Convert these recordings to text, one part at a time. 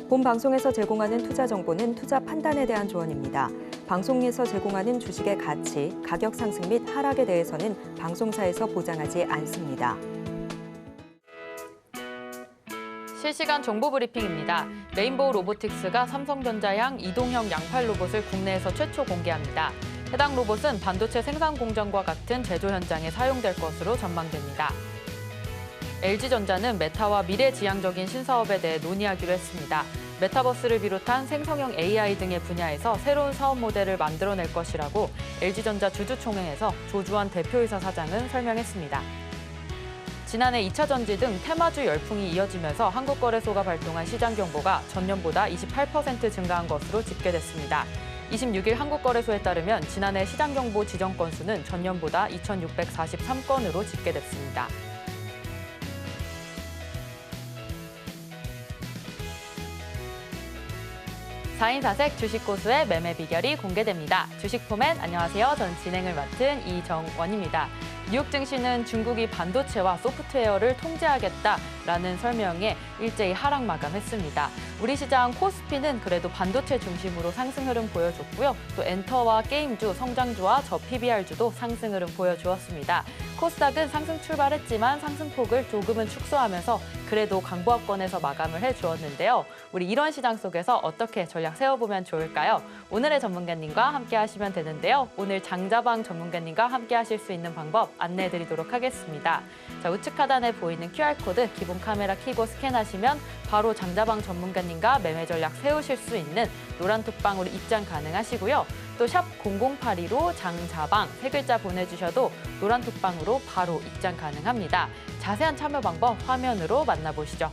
본 방송에서 제공하는 투자 정보는 투자 판단에 대한 조언입니다. 방송에서 제공하는 주식의 가치, 가격 상승 및 하락에 대해서는 방송사에서 보장하지 않습니다. 실시간 정보 브리핑입니다. 레인보우 로보틱스가 삼성전자향 이동형 양팔 로봇을 국내에서 최초 공개합니다. 해당 로봇은 반도체 생산 공정과 같은 제조 현장에 사용될 것으로 전망됩니다. LG전자는 메타와 미래지향적인 신사업에 대해 논의하기로 했습니다. 메타버스를 비롯한 생성형 AI 등의 분야에서 새로운 사업 모델을 만들어낼 것이라고 LG전자 주주총회에서 조주환 대표이사 사장은 설명했습니다. 지난해 2차 전지 등 테마주 열풍이 이어지면서 한국거래소가 발동한 시장 정보가 전년보다 28% 증가한 것으로 집계됐습니다. 26일 한국거래소에 따르면 지난해 시장 정보 지정 건수는 전년보다 2,643건으로 집계됐습니다. 사인사색 주식고수의 매매 비결이 공개됩니다. 주식포맨 안녕하세요. 전 진행을 맡은 이정원입니다. 뉴욕 증시는 중국이 반도체와 소프트웨어를 통제하겠다라는 설명에 일제히 하락 마감했습니다. 우리 시장 코스피는 그래도 반도체 중심으로 상승 흐름 보여줬고요. 또 엔터와 게임주, 성장주와 저 PBR주도 상승 흐름 보여주었습니다. 코스닥은 상승 출발했지만 상승폭을 조금은 축소하면서 그래도 강보합권에서 마감을 해주었는데요. 우리 이런 시장 속에서 어떻게 전략 세워보면 좋을까요? 오늘의 전문가님과 함께 하시면 되는데요. 오늘 장자방 전문가님과 함께 하실 수 있는 방법 안내해드리도록 하겠습니다. 자, 우측 하단에 보이는 QR코드 기본 카메라 켜고 스캔하시면 바로 장자방 전문가님과 매매 전략 세우실 수 있는 노란 톡방으로 입장 가능하시고요. 또 샵 0082로 장자방 세 글자 보내주셔도 노란 톡방으로 바로 입장 가능합니다. 자세한 참여 방법 화면으로 만나보시죠.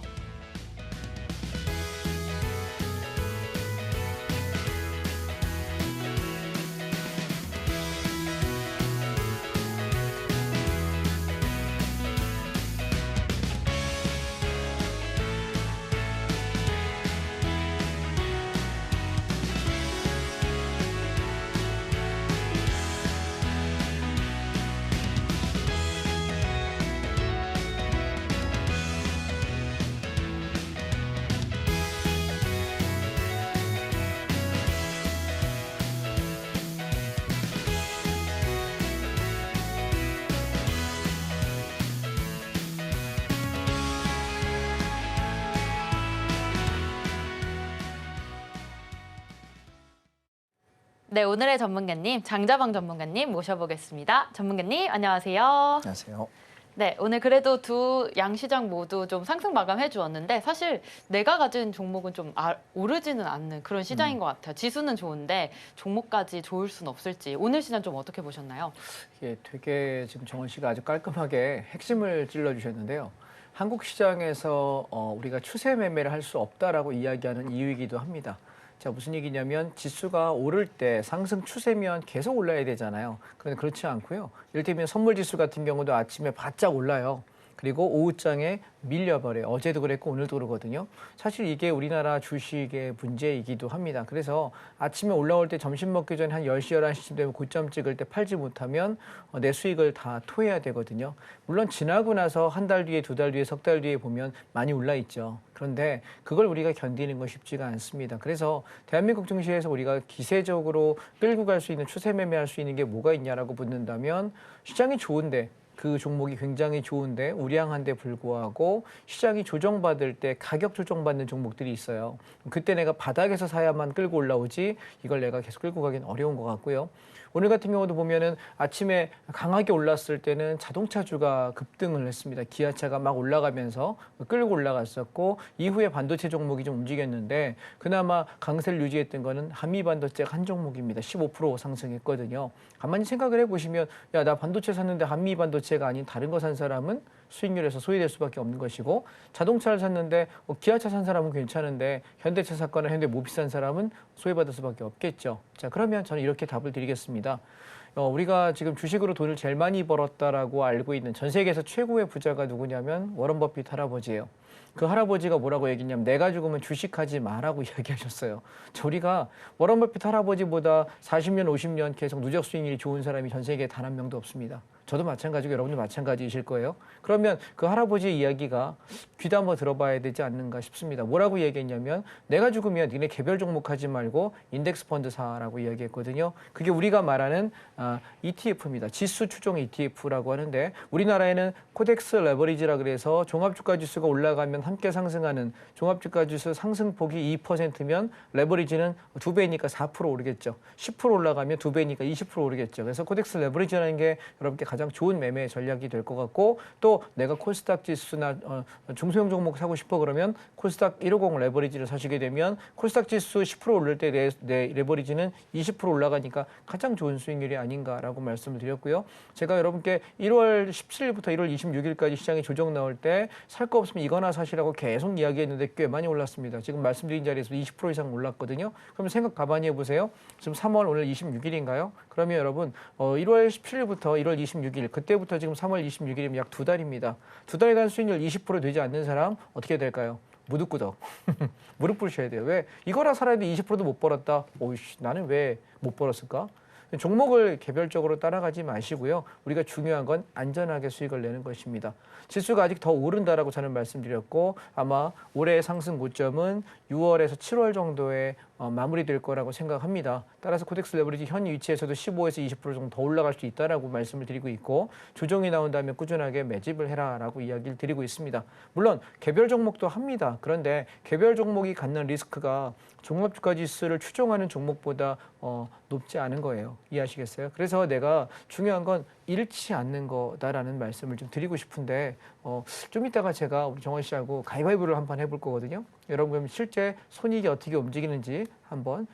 네, 오늘의 전문가님, 장자방 전문가님 모셔보겠습니다. 전문가님, 안녕하세요. 안녕하세요. 네, 오늘 그래도 두 양시장 모두 좀 상승 마감해 주었는데 사실 내가 가진 종목은 좀 오르지는 않는 그런 시장인 것 같아요. 지수는 좋은데 종목까지 좋을 수는 없을지 오늘 시장 좀 어떻게 보셨나요? 이게 되게 지금 정원 씨가 아주 깔끔하게 핵심을 찔러주셨는데요. 한국 시장에서 우리가 추세 매매를 할 수 없다라고 이야기하는 이유이기도 합니다. 자, 무슨 얘기냐면 지수가 오를 때 상승 추세면 계속 올라야 되잖아요. 그런데 그렇지 않고요. 이를테면 선물 지수 같은 경우도 아침에 바짝 올라요. 그리고 오후장에 밀려버려요. 어제도 그랬고 오늘도 그러거든요. 사실 이게 우리나라 주식의 문제이기도 합니다. 그래서 아침에 올라올 때 점심 먹기 전에 한 10시, 11시쯤 되면 고점 찍을 때 팔지 못하면 내 수익을 다 토해야 되거든요. 물론 지나고 나서 한 달 뒤에, 두 달 뒤에, 석 달 뒤에 보면 많이 올라 있죠. 그런데 그걸 우리가 견디는 건 쉽지가 않습니다. 그래서 대한민국 증시에서 우리가 기세적으로 끌고 갈 수 있는 추세 매매할 수 있는 게 뭐가 있냐라고 묻는다면 시장이 좋은데 그 종목이 굉장히 좋은데 우량한데 불구하고 시장이 조정받을 때 가격 조정받는 종목들이 있어요. 그때 내가 바닥에서 사야만 끌고 올라오지 이걸 내가 계속 끌고 가기는 어려운 것 같고요. 오늘 같은 경우도 보면은 아침에 강하게 올랐을 때는 자동차주가 급등을 했습니다. 기아차가 막 올라가면서 끌고 올라갔었고 이후에 반도체 종목이 좀 움직였는데 그나마 강세를 유지했던 거는 한미반도체가 한 종목입니다. 15% 상승했거든요. 가만히 생각을 해보시면 야, 나 반도체 샀는데 한미반도체가 아닌 다른 거 산 사람은 수익률에서 소외될 수밖에 없는 것이고 자동차를 샀는데 기아차 산 사람은 괜찮은데 현대차 샀거나 현대모비스 산 사람은 소외받을 수밖에 없겠죠. 자, 그러면 저는 이렇게 답을 드리겠습니다. 우리가 지금 주식으로 돈을 제일 많이 벌었다라고 알고 있는 전 세계에서 최고의 부자가 누구냐면 워런 버핏 할아버지예요. 그 할아버지가 뭐라고 얘기했냐면 내가 죽으면 주식하지 마라고 이야기하셨어요. 우리가 워런 버핏 할아버지보다 40년, 50년 계속 누적 수익률이 좋은 사람이 전 세계에 단 한 명도 없습니다. 저도 마찬가지고 여러분도 마찬가지이실 거예요. 그러면 그 할아버지의 이야기가 귀도 한번 들어봐야 되지 않는가 싶습니다. 뭐라고 얘기했냐면 내가 죽으면 니네 개별 종목하지 말고 인덱스 펀드 사라고 이야기했거든요. 그게 우리가 말하는 ETF입니다. 지수 추종 ETF라고 하는데 우리나라에는 코덱스 레버리지라 그래서 종합주가 지수가 올라가면 함께 상승하는 종합주가 지수 상승폭이 2%면 레버리지는 2배니까 4% 오르겠죠. 10% 올라가면 2배니까 20% 오르겠죠. 그래서 코덱스 레버리지라는 게 여러분께 가장 좋은 매매 전략이 될 것 같고 또 내가 코스닥 지수나 중소형 종목 사고 싶어 그러면 코스닥 150 레버리지를 사시게 되면 코스닥 지수 10% 오를 때 내 레버리지는 20% 올라가니까 가장 좋은 수익률이 아닌가라고 말씀을 드렸고요. 제가 여러분께 1월 17일부터 1월 26일까지 시장에 조정 나올 때 살 거 없으면 이거나 사시라고 계속 이야기했는데 꽤 많이 올랐습니다. 지금 말씀드린 자리에서 20% 이상 올랐거든요. 그럼 생각 가만히 해보세요. 지금 3월 오늘 26일인가요? 그러면 여러분 1월 17일부터 1월 26일 그때부터 지금 3월 26일이면 약 2달입니다. 2달에 대한 수익률 20% 되지 않는 사람 어떻게 될까요? 무득구덕. 무릎 꿇으셔야 돼요. 왜? 이거라 살아야 돼 20%도 못 벌었다. 오이씨, 나는 왜 못 벌었을까? 종목을 개별적으로 따라가지 마시고요. 우리가 중요한 건 안전하게 수익을 내는 것입니다. 지수가 아직 더 오른다라고 저는 말씀드렸고 아마 올해의 상승 고점은 6월에서 7월 정도에 마무리될 거라고 생각합니다. 따라서 코덱스 레버리지 현 위치에서도 15에서 20% 정도 더 올라갈 수 있다라고 말씀을 드리고 있고 조정이 나온다면 꾸준하게 매집을 해라라고 이야기를 드리고 있습니다. 물론 개별 종목도 합니다. 그런데 개별 종목이 갖는 리스크가 종합주가 지수를 추종하는 종목보다 높지 않은 거예요. 이해하시겠어요? 그래서 내가 중요한 건 잃지 않는 거다라는 말씀을 좀 드리고 싶은데 좀 이따가 제가 우리 정원 씨하고 가위바위보를 한번 해볼 거거든요. 여러분 실제 손익이 어떻게 움직이는지 한번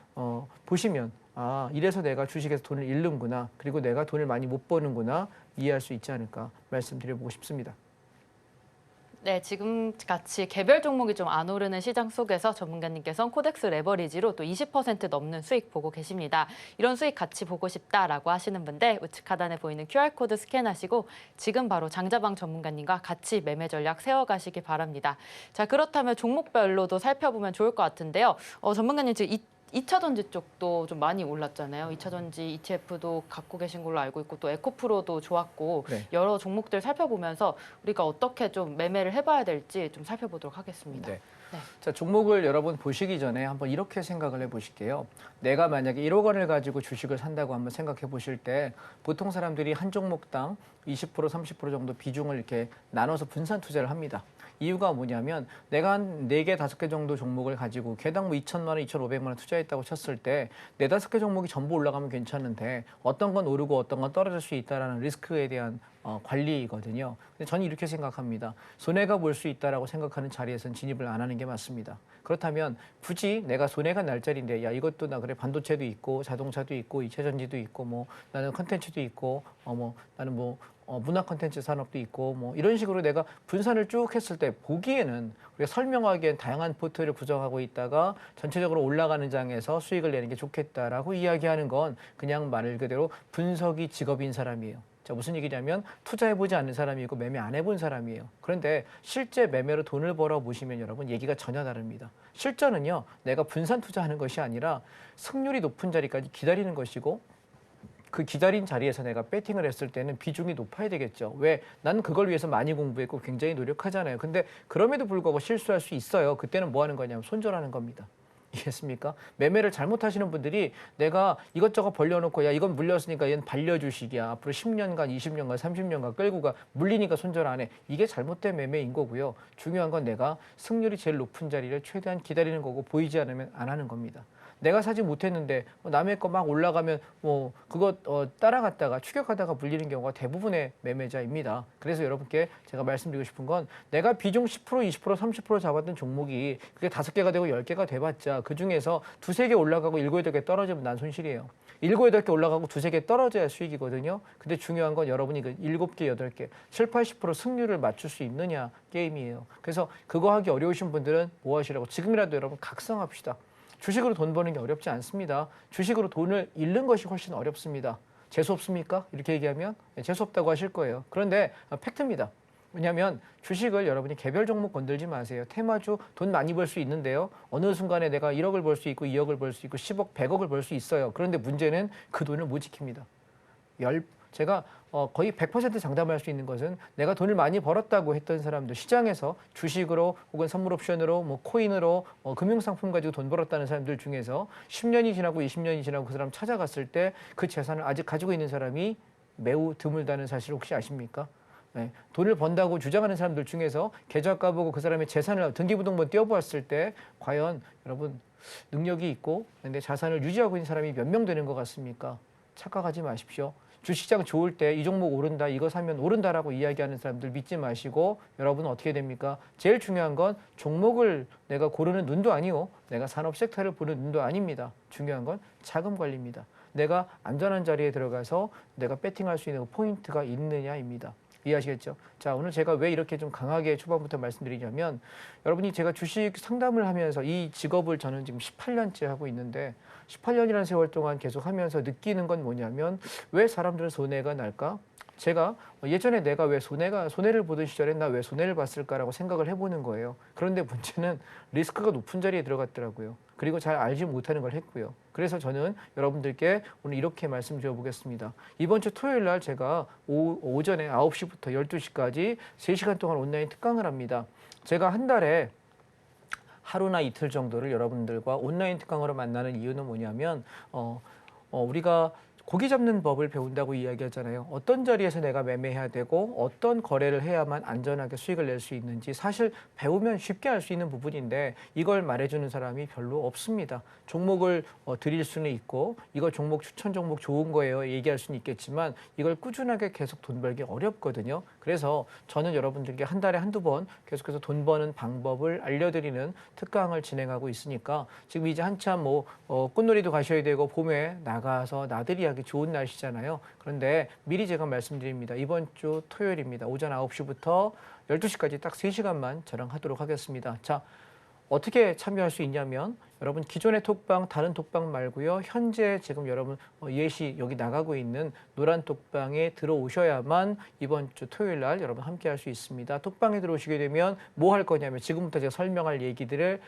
보시면 이래서 내가 주식에서 돈을 잃는구나. 그리고 내가 돈을 많이 못 버는구나. 이해할 수 있지 않을까 말씀드려보고 싶습니다. 네, 지금 같이 개별 종목이 좀 안 오르는 시장 속에서 전문가님께서는 코덱스 레버리지로 또 20% 넘는 수익 보고 계십니다. 이런 수익 같이 보고 싶다라고 하시는 분들 우측 하단에 보이는 QR코드 스캔하시고 지금 바로 장자방 전문가님과 같이 매매 전략 세워가시기 바랍니다. 자, 그렇다면 종목별로도 살펴보면 좋을 것 같은데요. 전문가님 지금 2차전지 쪽도 좀 많이 올랐잖아요. 2차전지 ETF도 갖고 계신 걸로 알고 있고 또 에코프로도 좋았고 네. 여러 종목들 살펴보면서 우리가 어떻게 좀 매매를 해봐야 될지 좀 살펴보도록 하겠습니다. 네. 네. 자, 종목을 여러분 보시기 전에 한번 이렇게 생각을 해보실게요. 내가 만약에 1억 원을 가지고 주식을 산다고 한번 생각해 보실 때 보통 사람들이 한 종목당 20% 30% 정도 비중을 이렇게 나눠서 분산 투자를 합니다. 이유가 뭐냐면 내가 한 4개, 5개 정도 종목을 가지고 개당 뭐 2천만 원, 2,500만 원 투자했다고 쳤을 때 4, 5개 종목이 전부 올라가면 괜찮은데 어떤 건 오르고 어떤 건 떨어질 수 있다는 리스크에 대한 관리거든요. 근데 저는 이렇게 생각합니다. 손해가 볼 수 있다라고 생각하는 자리에서는 진입을 안 하는 게 맞습니다. 그렇다면 굳이 내가 손해가 날 자리인데 야 이것도 나 그래 반도체도 있고 자동차도 있고 2차전지도 있고 뭐 나는 컨텐츠도 있고 나는 문화 콘텐츠 산업도 있고 뭐 이런 식으로 내가 분산을 쭉 했을 때 보기에는 우리가 설명하기엔 다양한 포트를 구성하고 있다가 전체적으로 올라가는 장에서 수익을 내는 게 좋겠다라고 이야기하는 건 그냥 말 그대로 분석이 직업인 사람이에요. 자, 무슨 얘기냐면 투자해보지 않는 사람이고 매매 안 해본 사람이에요. 그런데 실제 매매로 돈을 벌어 보시면 여러분 얘기가 전혀 다릅니다. 실전은요 내가 분산 투자하는 것이 아니라 승률이 높은 자리까지 기다리는 것이고 그 기다린 자리에서 내가 배팅을 했을 때는 비중이 높아야 되겠죠. 왜? 나는 그걸 위해서 많이 공부했고 굉장히 노력하잖아요. 근데 그럼에도 불구하고 실수할 수 있어요. 그때는 뭐 하는 거냐면 손절하는 겁니다. 이해했습니까? 매매를 잘못하시는 분들이 내가 이것저것 벌려놓고 야 이건 물렸으니까 얘는 반려주식이야. 앞으로 10년간, 20년간, 30년간 끌고 가. 물리니까 손절 안 해. 이게 잘못된 매매인 거고요. 중요한 건 내가 승률이 제일 높은 자리를 최대한 기다리는 거고 보이지 않으면 안 하는 겁니다. 내가 사지 못했는데 남의 거 막 올라가면 그거 따라갔다가 추격하다가 물리는 경우가 대부분의 매매자입니다. 그래서 여러분께 제가 말씀드리고 싶은 건 내가 비중 10%, 20%, 30% 잡았던 종목이 그게 5개가 되고 10개가 돼봤자 그중에서 2, 3개 올라가고 7, 8개 떨어지면 난 손실이에요. 7, 8개 올라가고 2, 3개 떨어져야 수익이거든요. 근데 중요한 건 여러분이 그 7개, 8개, 7, 80% 승률을 맞출 수 있느냐 게임이에요. 그래서 그거 하기 어려우신 분들은 뭐 하시라고 지금이라도 여러분 각성합시다. 주식으로 돈 버는 게 어렵지 않습니다. 주식으로 돈을 잃는 것이 훨씬 어렵습니다. 재수 없습니까? 이렇게 얘기하면 재수 없다고 하실 거예요. 그런데 팩트입니다. 왜냐하면 주식을 여러분이 개별 종목 건들지 마세요. 테마주 돈 많이 벌 수 있는데요. 어느 순간에 내가 1억을 벌 수 있고 2억을 벌 수 있고 10억, 100억을 벌 수 있어요. 그런데 문제는 그 돈을 못 지킵니다. 제가 거의 100% 장담할 수 있는 것은 내가 돈을 많이 벌었다고 했던 사람들, 시장에서 주식으로 혹은 선물 옵션으로 뭐 코인으로 금융상품 가지고 돈 벌었다는 사람들 중에서 10년이 지나고 20년이 지나고 그 사람 찾아갔을 때 그 재산을 아직 가지고 있는 사람이 매우 드물다는 사실 혹시 아십니까? 네, 돈을 번다고 주장하는 사람들 중에서 계좌 까보고 그 사람의 재산을 등기부등본 띄워보았을 때 과연 여러분 능력이 있고 근데 자산을 유지하고 있는 사람이 몇 명 되는 것 같습니까? 착각하지 마십시오. 주식시장 좋을 때 이 종목 오른다, 이거 사면 오른다라고 이야기하는 사람들 믿지 마시고 여러분은 어떻게 됩니까? 제일 중요한 건 종목을 내가 고르는 눈도 아니고 내가 산업 섹터를 보는 눈도 아닙니다. 중요한 건 자금 관리입니다. 내가 안전한 자리에 들어가서 내가 배팅할 수 있는 포인트가 있느냐입니다. 이해하시겠죠? 자, 오늘 제가 왜 이렇게 좀 강하게 초반부터 말씀드리냐면 여러분이 제가 주식 상담을 하면서 이 직업을 저는 지금 18년째 하고 있는데 18년이라는 세월 동안 계속 하면서 느끼는 건 뭐냐면 왜 사람들은 손해가 날까? 제가 예전에 내가 왜 손해를 보던 시절에 나 왜 손해를 봤을까라고 생각을 해보는 거예요. 그런데 문제는 리스크가 높은 자리에 들어갔더라고요. 그리고 잘 알지 못하는 걸 했고요. 그래서 저는 여러분들께 오늘 이렇게 말씀드려 보겠습니다. 이번 주 토요일 날 제가 오전에 9시부터 12시까지 3시간 동안 온라인 특강을 합니다. 제가 한 달에 하루나 이틀 정도를 여러분들과 온라인 특강으로 만나는 이유는 뭐냐면 우리가 고기 잡는 법을 배운다고 이야기하잖아요. 어떤 자리에서 내가 매매해야 되고 어떤 거래를 해야만 안전하게 수익을 낼 수 있는지 사실 배우면 쉽게 알 수 있는 부분인데 이걸 말해주는 사람이 별로 없습니다. 종목을 드릴 수는 있고 이거 종목 추천 종목 좋은 거예요 얘기할 수는 있겠지만 이걸 꾸준하게 계속 돈 벌기 어렵거든요. 그래서 저는 여러분들께 한 달에 한두 번 계속해서 돈 버는 방법을 알려드리는 특강을 진행하고 있으니까 지금 이제 한참 꽃놀이도 가셔야 되고 봄에 나가서 나들이 하기 좋은 날씨잖아요. 그런데 미리 제가 말씀드립니다. 이번 주 토요일입니다. 오전 9시부터 12시까지 딱 3시간만 저랑 하도록 하겠습니다. 자, 어떻게 참여할 수 있냐면 여러분 기존의 톡방 다른 톡방 말고요. 현재 지금 여러분 예시 여기 나가고 있는 노란 톡방에 들어오셔야만 이번 주 토요일 날 여러분 함께 할 수 있습니다. 톡방에 들어오시게 되면 뭐 할 거냐면 지금부터 제가 설명할 얘기들을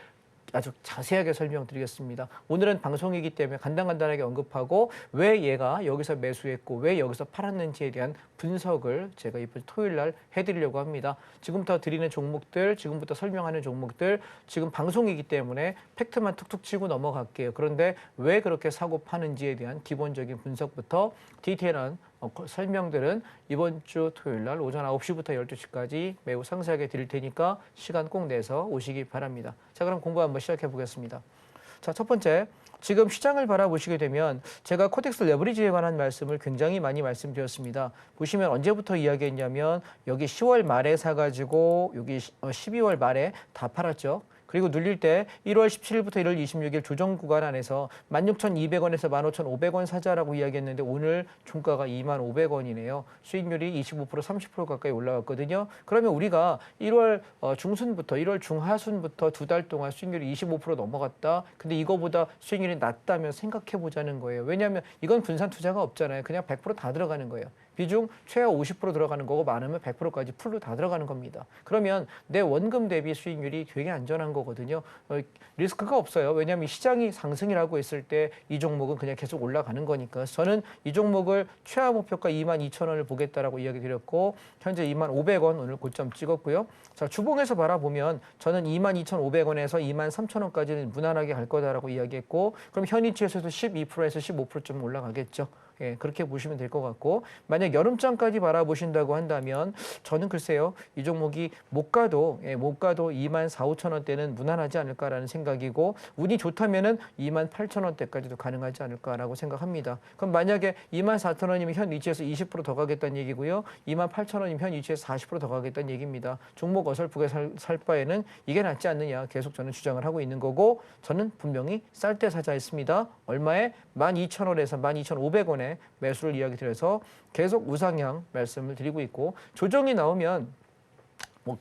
아주 자세하게 설명드리겠습니다. 오늘은 방송이기 때문에 간단하게 언급하고 왜 얘가 여기서 매수했고 왜 여기서 팔았는지에 대한 분석을 제가 이번 토요일 날 해드리려고 합니다. 지금부터 드리는 종목들, 지금부터 설명하는 종목들, 지금 방송이기 때문에 팩트만 툭툭 치고 넘어갈게요. 그런데 왜 그렇게 사고 파는지에 대한 기본적인 분석부터 디테일한 설명들은 이번 주 토요일 날 오전 9시부터 12시까지 매우 상세하게 드릴 테니까 시간 꼭 내서 오시기 바랍니다. 자, 그럼 공부 한번 시작해 보겠습니다. 자, 첫 번째, 지금 시장을 바라보시게 되면 제가 코덱스 레버리지에 관한 말씀을 굉장히 많이 말씀드렸습니다. 보시면 언제부터 이야기했냐면 여기 10월 말에 사가지고 여기 12월 말에 다 팔았죠. 그리고 눌릴 때 1월 17일부터 1월 26일 조정 구간 안에서 16,200원에서 15,500원 사자라고 이야기했는데 오늘 종가가 25,500원이네요. 수익률이 25% 30% 가까이 올라갔거든요. 그러면 우리가 1월 중순부터 1월 중하순부터 두 달 동안 수익률이 25% 넘어갔다. 근데 이거보다 수익률이 낮다면 생각해 보자는 거예요. 왜냐하면 이건 분산 투자가 없잖아요. 그냥 100% 다 들어가는 거예요. 비중 최하 50% 들어가는 거고 많으면 100%까지 풀로 다 들어가는 겁니다. 그러면 내 원금 대비 수익률이 되게 안전한 거거든요. 리스크가 없어요. 왜냐하면 시장이 상승이라고 했을 때 이 종목은 그냥 계속 올라가는 거니까. 저는 이 종목을 최하 목표가 22,000원을 보겠다라고 이야기 드렸고 현재 25,500원 오늘 고점 찍었고요. 자, 주봉에서 바라보면 저는 22,500원에서 23,000원까지는 무난하게 갈 거다라고 이야기했고 그럼 현위치에서도 12%에서 15%좀 올라가겠죠. 예, 그렇게 보시면 될 것 같고 만약 여름장까지 바라보신다고 한다면 저는 글쎄요 이 종목이 못 가도 24,000~25,000원대는 무난하지 않을까라는 생각이고 운이 좋다면은 28,000원대까지도 가능하지 않을까라고 생각합니다. 그럼 만약에 24,000원이면 현 위치에서 20% 더 가겠다는 얘기고요. 28,000원이면 현 위치에서 40% 더 가겠다는 얘기입니다. 종목 어설프게 살 바에는 이게 낫지 않느냐 계속 저는 주장을 하고 있는 거고 저는 분명히 쌀 때 사자 했습니다. 얼마에? 12,000원에서 12,500원에 매수를 이야기 드려서 계속 우상향 말씀을 드리고 있고 조정이 나오면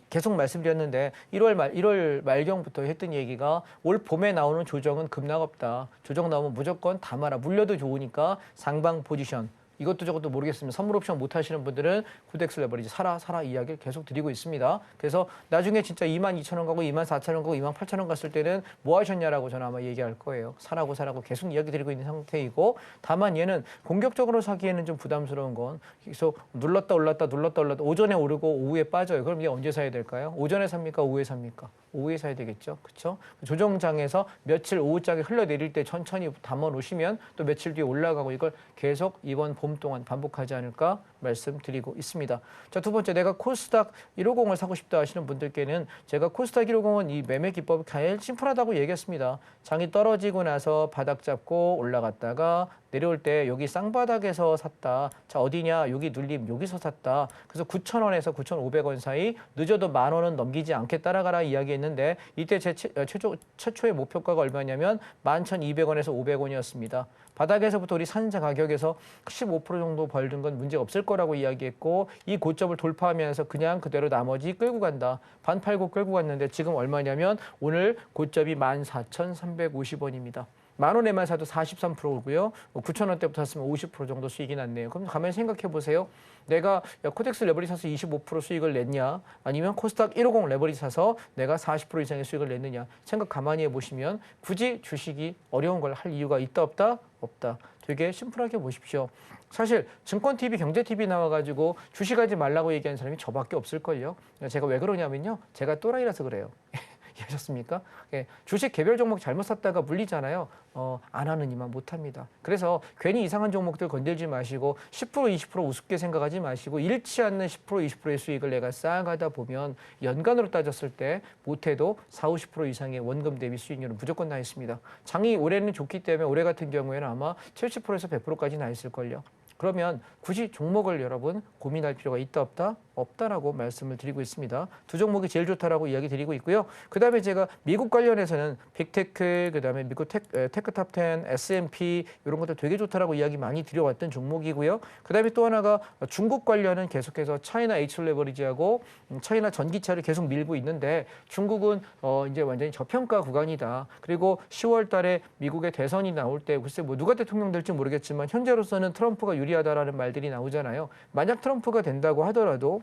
계속 말씀드렸는데 1월 말경부터 했던 얘기가 올 봄에 나오는 조정은 급락 없다. 조정 나오면 무조건 담아라. 물려도 좋으니까 상방 포지션. 이것도 저것도 모르겠으면 선물 옵션 못 하시는 분들은 코덱스 레버리지 사라 이야기를 계속 드리고 있습니다. 그래서 나중에 진짜 22,000원 가고 24,000원 가고 28,000원 갔을 때는 뭐 하셨냐라고 저는 아마 얘기할 거예요. 사라고 계속 이야기 드리고 있는 상태이고, 다만 얘는 공격적으로 사기에는 좀 부담스러운 건 계속 눌렀다 올랐다 오전에 오르고 오후에 빠져요. 그럼 이제 언제 사야 될까요? 오전에 삽니까? 오후에 삽니까? 오후에 사야 되겠죠. 그렇죠? 조정장에서 며칠 오후장에 흘러내릴 때 천천히 담아 놓으시면 또 며칠 뒤에 올라가고, 이걸 계속 이번 봄 동안 반복하지 않을까 말씀드리고 있습니다. 자, 두 번째, 내가 코스닥 150을 사고 싶다 하시는 분들께는 제가 코스닥 150은 이 매매 기법이 제일 심플하다고 얘기했습니다. 장이 떨어지고 나서 바닥 잡고 올라갔다가 내려올 때 여기 쌍바닥에서 샀다. 자, 어디냐? 여기 눌림, 여기서 샀다. 그래서 9,000원에서 9,500원 사이, 늦어도 10,000원은 넘기지 않겠다라고 이야기했는데, 이때 제 최초의 목표가가 얼마냐면 11,200원에서 500원이었습니다. 바닥에서부터 우리 산자 가격에서 15% 정도 벌든 건 문제 없을 거라고 이야기했고, 이 고점을 돌파하면서 그냥 그대로 나머지 끌고 간다. 반 팔고 끌고 갔는데 지금 얼마냐면 오늘 고점이 14,350원입니다. 10,000원에만 사도 43%고요. 9,000원대부터 샀으면 50% 정도 수익이 났네요. 그럼 가만히 생각해 보세요. 내가 코덱스 레버리지 사서 25% 수익을 냈냐, 아니면 코스닥 150 레버리지 사서 내가 40% 이상의 수익을 냈느냐, 생각 가만히 해보시면 굳이 주식이 어려운 걸 할 이유가 있다 없다? 없다. 되게 심플하게 보십시오. 사실 증권TV, 경제TV 나와가지고 주식하지 말라고 얘기하는 사람이 저밖에 없을걸요. 제가 왜 그러냐면요, 제가 또라이라서 그래요. 이해하셨습니까? 주식 개별 종목 잘못 샀다가 물리잖아요. 안 하는 이만 못합니다. 그래서 괜히 이상한 종목들 건들지 마시고 10% 20% 우습게 생각하지 마시고, 잃지 않는 10% 20%의 수익을 내가 쌓아가다 보면 연간으로 따졌을 때 못해도 40-50% 이상의 원금 대비 수익률은 무조건 나 있습니다. 장이 올해는 좋기 때문에 올해 같은 경우에는 아마 70%에서 100%까지 나 있을걸요. 그러면 굳이 종목을 여러분 고민할 필요가 있다 없다? 없다라고 말씀을 드리고 있습니다. 두 종목이 제일 좋다라고 이야기 드리고 있고요. 그다음에 제가 미국 관련해서는 빅테크, 그다음에 미국 테크탑10, S&P 이런 것들 되게 좋다라고 이야기 많이 드려왔던 종목이고요. 그다음에 또 하나가 중국 관련은 계속해서 차이나 H 레버리지하고 차이나 전기차를 계속 밀고 있는데, 중국은 이제 완전히 저평가 구간이다. 그리고 10월 달에 미국의 대선이 나올 때 글쎄 뭐 누가 대통령 될지 모르겠지만 현재로서는 트럼프가 유리하다라는 말들이 나오잖아요. 만약 트럼프가 된다고 하더라도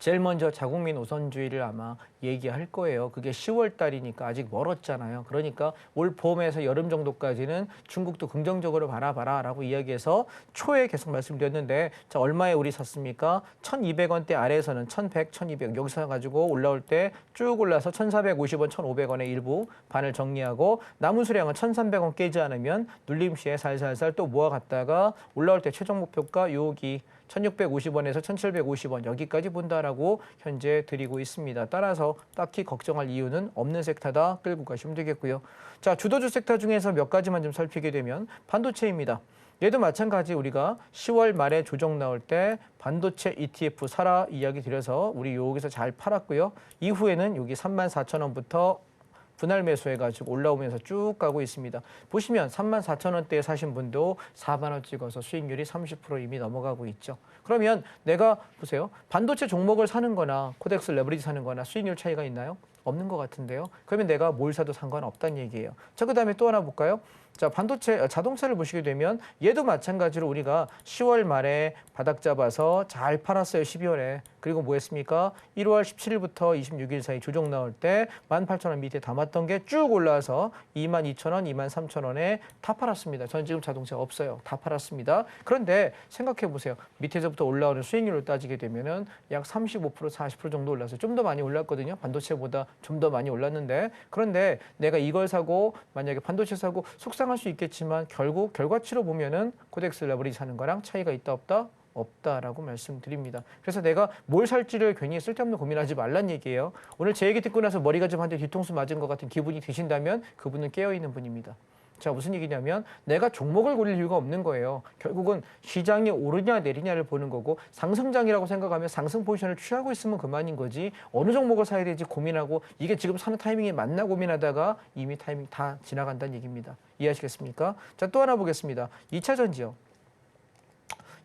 제일 먼저 자국민 우선주의를 아마 얘기할 거예요. 그게 10월 달이니까 아직 멀었잖아요. 그러니까 올 봄에서 여름 정도까지는 중국도 긍정적으로 바라봐라라고 이야기해서 초에 계속 말씀드렸는데, 자, 얼마에 우리 샀습니까? 1,200원대 아래에서는 1,100, 1,200 여기서 가지고 올라올 때 쭉 올라서 1,450원, 1,500원에 일부 반을 정리하고, 남은 수량은 1,300원 깨지 않으면 눌림 시에 살살살 또 모아갔다가 올라올 때 최종 목표가 여기 1,650원에서 1,750원 여기까지 본다라고 현재 드리고 있습니다. 따라서 딱히 걱정할 이유는 없는 섹터다. 끌고 가시면 되겠고요. 자, 주도주 섹터 중에서 몇 가지만 좀 살피게 되면 반도체입니다. 얘도 마찬가지 우리가 10월 말에 조정 나올 때 반도체 ETF 사라 이야기 드려서 우리 여기서 잘 팔았고요. 이후에는 여기 34,000원부터 분할 매수해가지고 올라오면서 쭉 가고 있습니다. 보시면 34,000원대에 사신 분도 4만 원 찍어서 수익률이 30% 이미 넘어가고 있죠. 그러면 내가 보세요. 반도체 종목을 사는 거나 코덱스 레버리지 사는 거나 수익률 차이가 있나요? 없는 것 같은데요. 그러면 내가 뭘 사도 상관없다는 얘기예요. 자, 그다음에 또 하나 볼까요? 자, 반도체 자동차를 보시게 되면 얘도 마찬가지로 우리가 10월 말에 바닥 잡아서 잘 팔았어요. 12월에. 그리고 뭐 했습니까? 1월 17일부터 26일 사이 조정 나올 때 18,000원 밑에 담았던 게 쭉 올라와서 22,000원, 23,000원에 다 팔았습니다. 저는 지금 자동차 없어요. 다 팔았습니다. 그런데 생각해 보세요. 밑에서부터 올라오는 수익률을 따지게 되면은 약 35%, 40% 정도 올라서 좀 더 많이 올랐거든요. 반도체보다 좀 더 많이 올랐는데, 그런데 내가 이걸 사고 만약에 반도체 사고 속상할 수 있겠지만 결국 결과치로 보면은 코덱스 레버리지 사는 거랑 차이가 있다 없다? 없다라고 말씀드립니다. 그래서 내가 뭘 살지를 괜히 쓸데없는 고민하지 말란 얘기예요. 오늘 제 얘기 듣고 나서 머리가 좀 한 대 뒤통수 맞은 것 같은 기분이 드신다면 그분은 깨어있는 분입니다. 자, 무슨 얘기냐면 내가 종목을 고를 이유가 없는 거예요. 결국은 시장이 오르냐 내리냐를 보는 거고, 상승장이라고 생각하면 상승 포지션을 취하고 있으면 그만인 거지, 어느 종목을 사야 될지 고민하고 이게 지금 사는 타이밍이 맞나 고민하다가 이미 타이밍 다 지나간다는 얘기입니다. 이해하시겠습니까? 자, 또 하나 보겠습니다. 2차 전지요.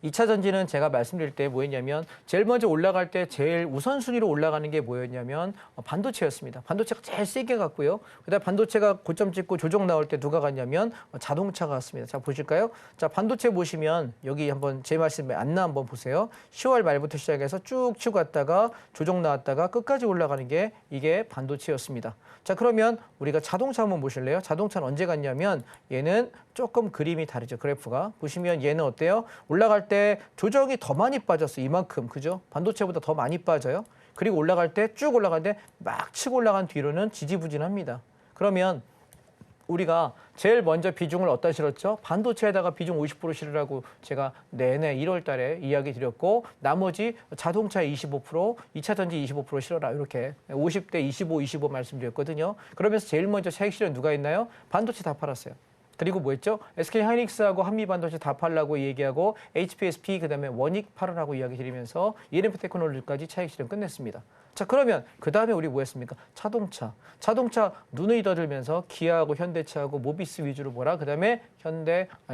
이 차 전지는 제가 말씀드릴 때 뭐였냐면 제일 먼저 올라갈 때 제일 우선순위로 올라가는 게 뭐였냐면 반도체였습니다. 반도체가 제일 세게 갔고요. 그다음에 반도체가 고점 찍고 조정 나올 때 누가 갔냐면 자동차가 갔습니다. 자, 보실까요? 자, 반도체 보시면 여기 한번 제 말씀 안나 한번 보세요. 10월 말부터 시작해서 쭉 치고 갔다가 조정 나왔다가 끝까지 올라가는 게 이게 반도체였습니다. 자, 그러면 우리가 자동차 한번 보실래요? 자동차는 언제 갔냐면 얘는 조금 그림이 다르죠. 그래프가. 보시면 얘는 어때요? 올라갈 때 조정이 더 많이 빠졌어요. 이만큼. 그죠? 반도체보다 더 많이 빠져요. 그리고 올라갈 때 쭉 올라갈 때 막 치고 올라간 뒤로는 지지부진합니다. 그러면 우리가 제일 먼저 비중을 어디다 실었죠? 반도체에다가 비중 50% 실으라고 제가 내내 1월 달에 이야기 드렸고 나머지 자동차 25%, 2차 전지 25% 실어라. 이렇게 50대 25, 25 말씀드렸거든요. 그러면서 제일 먼저 차익 실현 누가 있나요? 반도체 다 팔았어요. 그리고 뭐 했죠? SK 하이닉스하고 한미반도체 다 팔라고 얘기하고 HPSP 그다음에 원익 팔으라고 이야기 드리면서 ENF 테크놀로지까지 차익 실현 끝냈습니다. 자, 그러면 그다음에 우리 뭐 했습니까? 자동차 눈이 떠들면서 기아하고 현대차하고 모비스 위주로 보라. 그다음에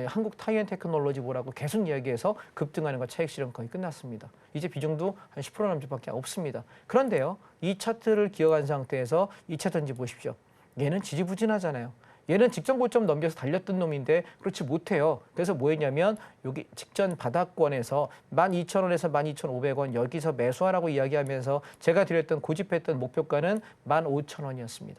한국 타이언 테크놀로지 보라고 계속 이야기해서 급등하는 거 차익 실현 거의 끝났습니다. 이제 비중도 한 10% 남짓밖에 없습니다. 그런데요. 이 차트를 기억한 상태에서 2차 전지 보십시오. 얘는 지지부진하잖아요. 얘는 직전 고점 넘겨서 달렸던 놈인데 그렇지 못해요. 그래서 뭐 했냐면 여기 직전 바닥권에서 12,000원에서 12,500원 여기서 매수하라고 이야기하면서 제가 드렸던 고집했던 목표가는 15,000원이었습니다.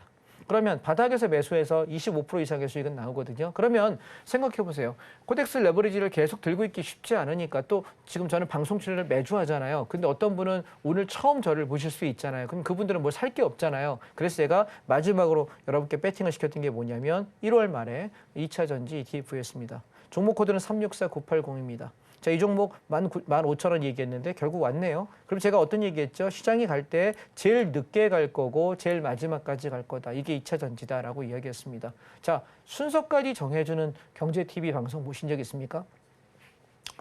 그러면 바닥에서 매수해서 25% 이상의 수익은 나오거든요. 그러면 생각해 보세요. 코덱스 레버리지를 계속 들고 있기 쉽지 않으니까 또 지금 저는 방송 출연을 매주 하잖아요. 근데 어떤 분은 오늘 처음 저를 보실 수 있잖아요. 그럼 그분들은 뭘 살 게 없잖아요. 그래서 제가 마지막으로 여러분께 배팅을 시켰던 게 뭐냐면 1월 말에 2차 전지 ETF였습니다. 종목 코드는 364980입니다. 자, 이 종목 15,000원 얘기했는데 결국 왔네요. 그럼 제가 어떤 얘기했죠? 시장이 갈 때 제일 늦게 갈 거고 제일 마지막까지 갈 거다. 이게 2차 전지다라고 이야기했습니다. 자, 순서까지 정해주는 경제TV 방송 보신 적 있습니까?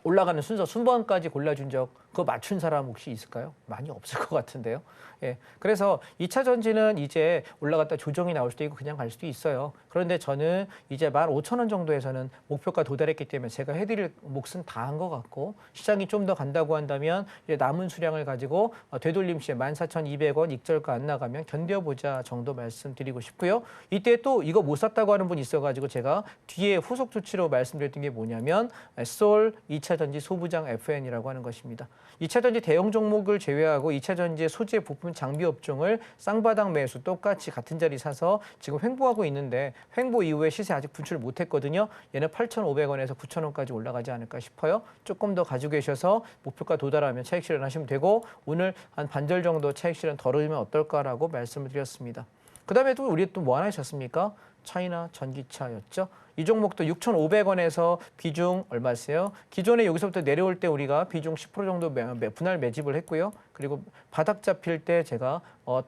올라가는 순번까지 골라준 적 그거 맞춘 사람 혹시 있을까요? 많이 없을 것 같은데요. 예, 그래서 2차 전지는 이제 올라갔다 조정이 나올 수도 있고 그냥 갈 수도 있어요. 그런데 저는 이제 15,000원 정도에서는 목표가 도달했기 때문에 제가 해드릴 몫은 다 한 것 같고 시장이 좀 더 간다고 한다면 이제 남은 수량을 가지고 되돌림 시에 14,200원 익절가 안 나가면 견뎌보자 정도 말씀드리고 싶고요. 이때 또 이거 못 샀다고 하는 분이 있어가지고 제가 뒤에 후속 조치로 말씀드렸던 게 뭐냐면 솔 2차 전지 소부장 FN이라고 하는 것입니다. 2차 전지 대형 종목을 제외하고 2차 전지의 소재 부품 장비 업종을 쌍바닥 매수 똑같이 같은 자리 사서 지금 횡보하고 있는데 횡보 이후에 시세 아직 분출 못했거든요. 얘는 8,500원에서 9,000원까지 올라가지 않을까 싶어요. 조금 더 가지고 계셔서 목표가 도달하면 차익 실현하시면 되고 오늘 한 반절 정도 차익 실현 덜어주면 어떨까라고 말씀을 드렸습니다. 그다음에 또 우리 또 뭐 하나 있었습니까? 차이나 전기차였죠. 이 종목도 6,500원에서 비중 얼마세요? 기존에 여기서부터 내려올 때 우리가 비중 10% 정도 분할 매집을 했고요. 그리고 바닥 잡힐 때 제가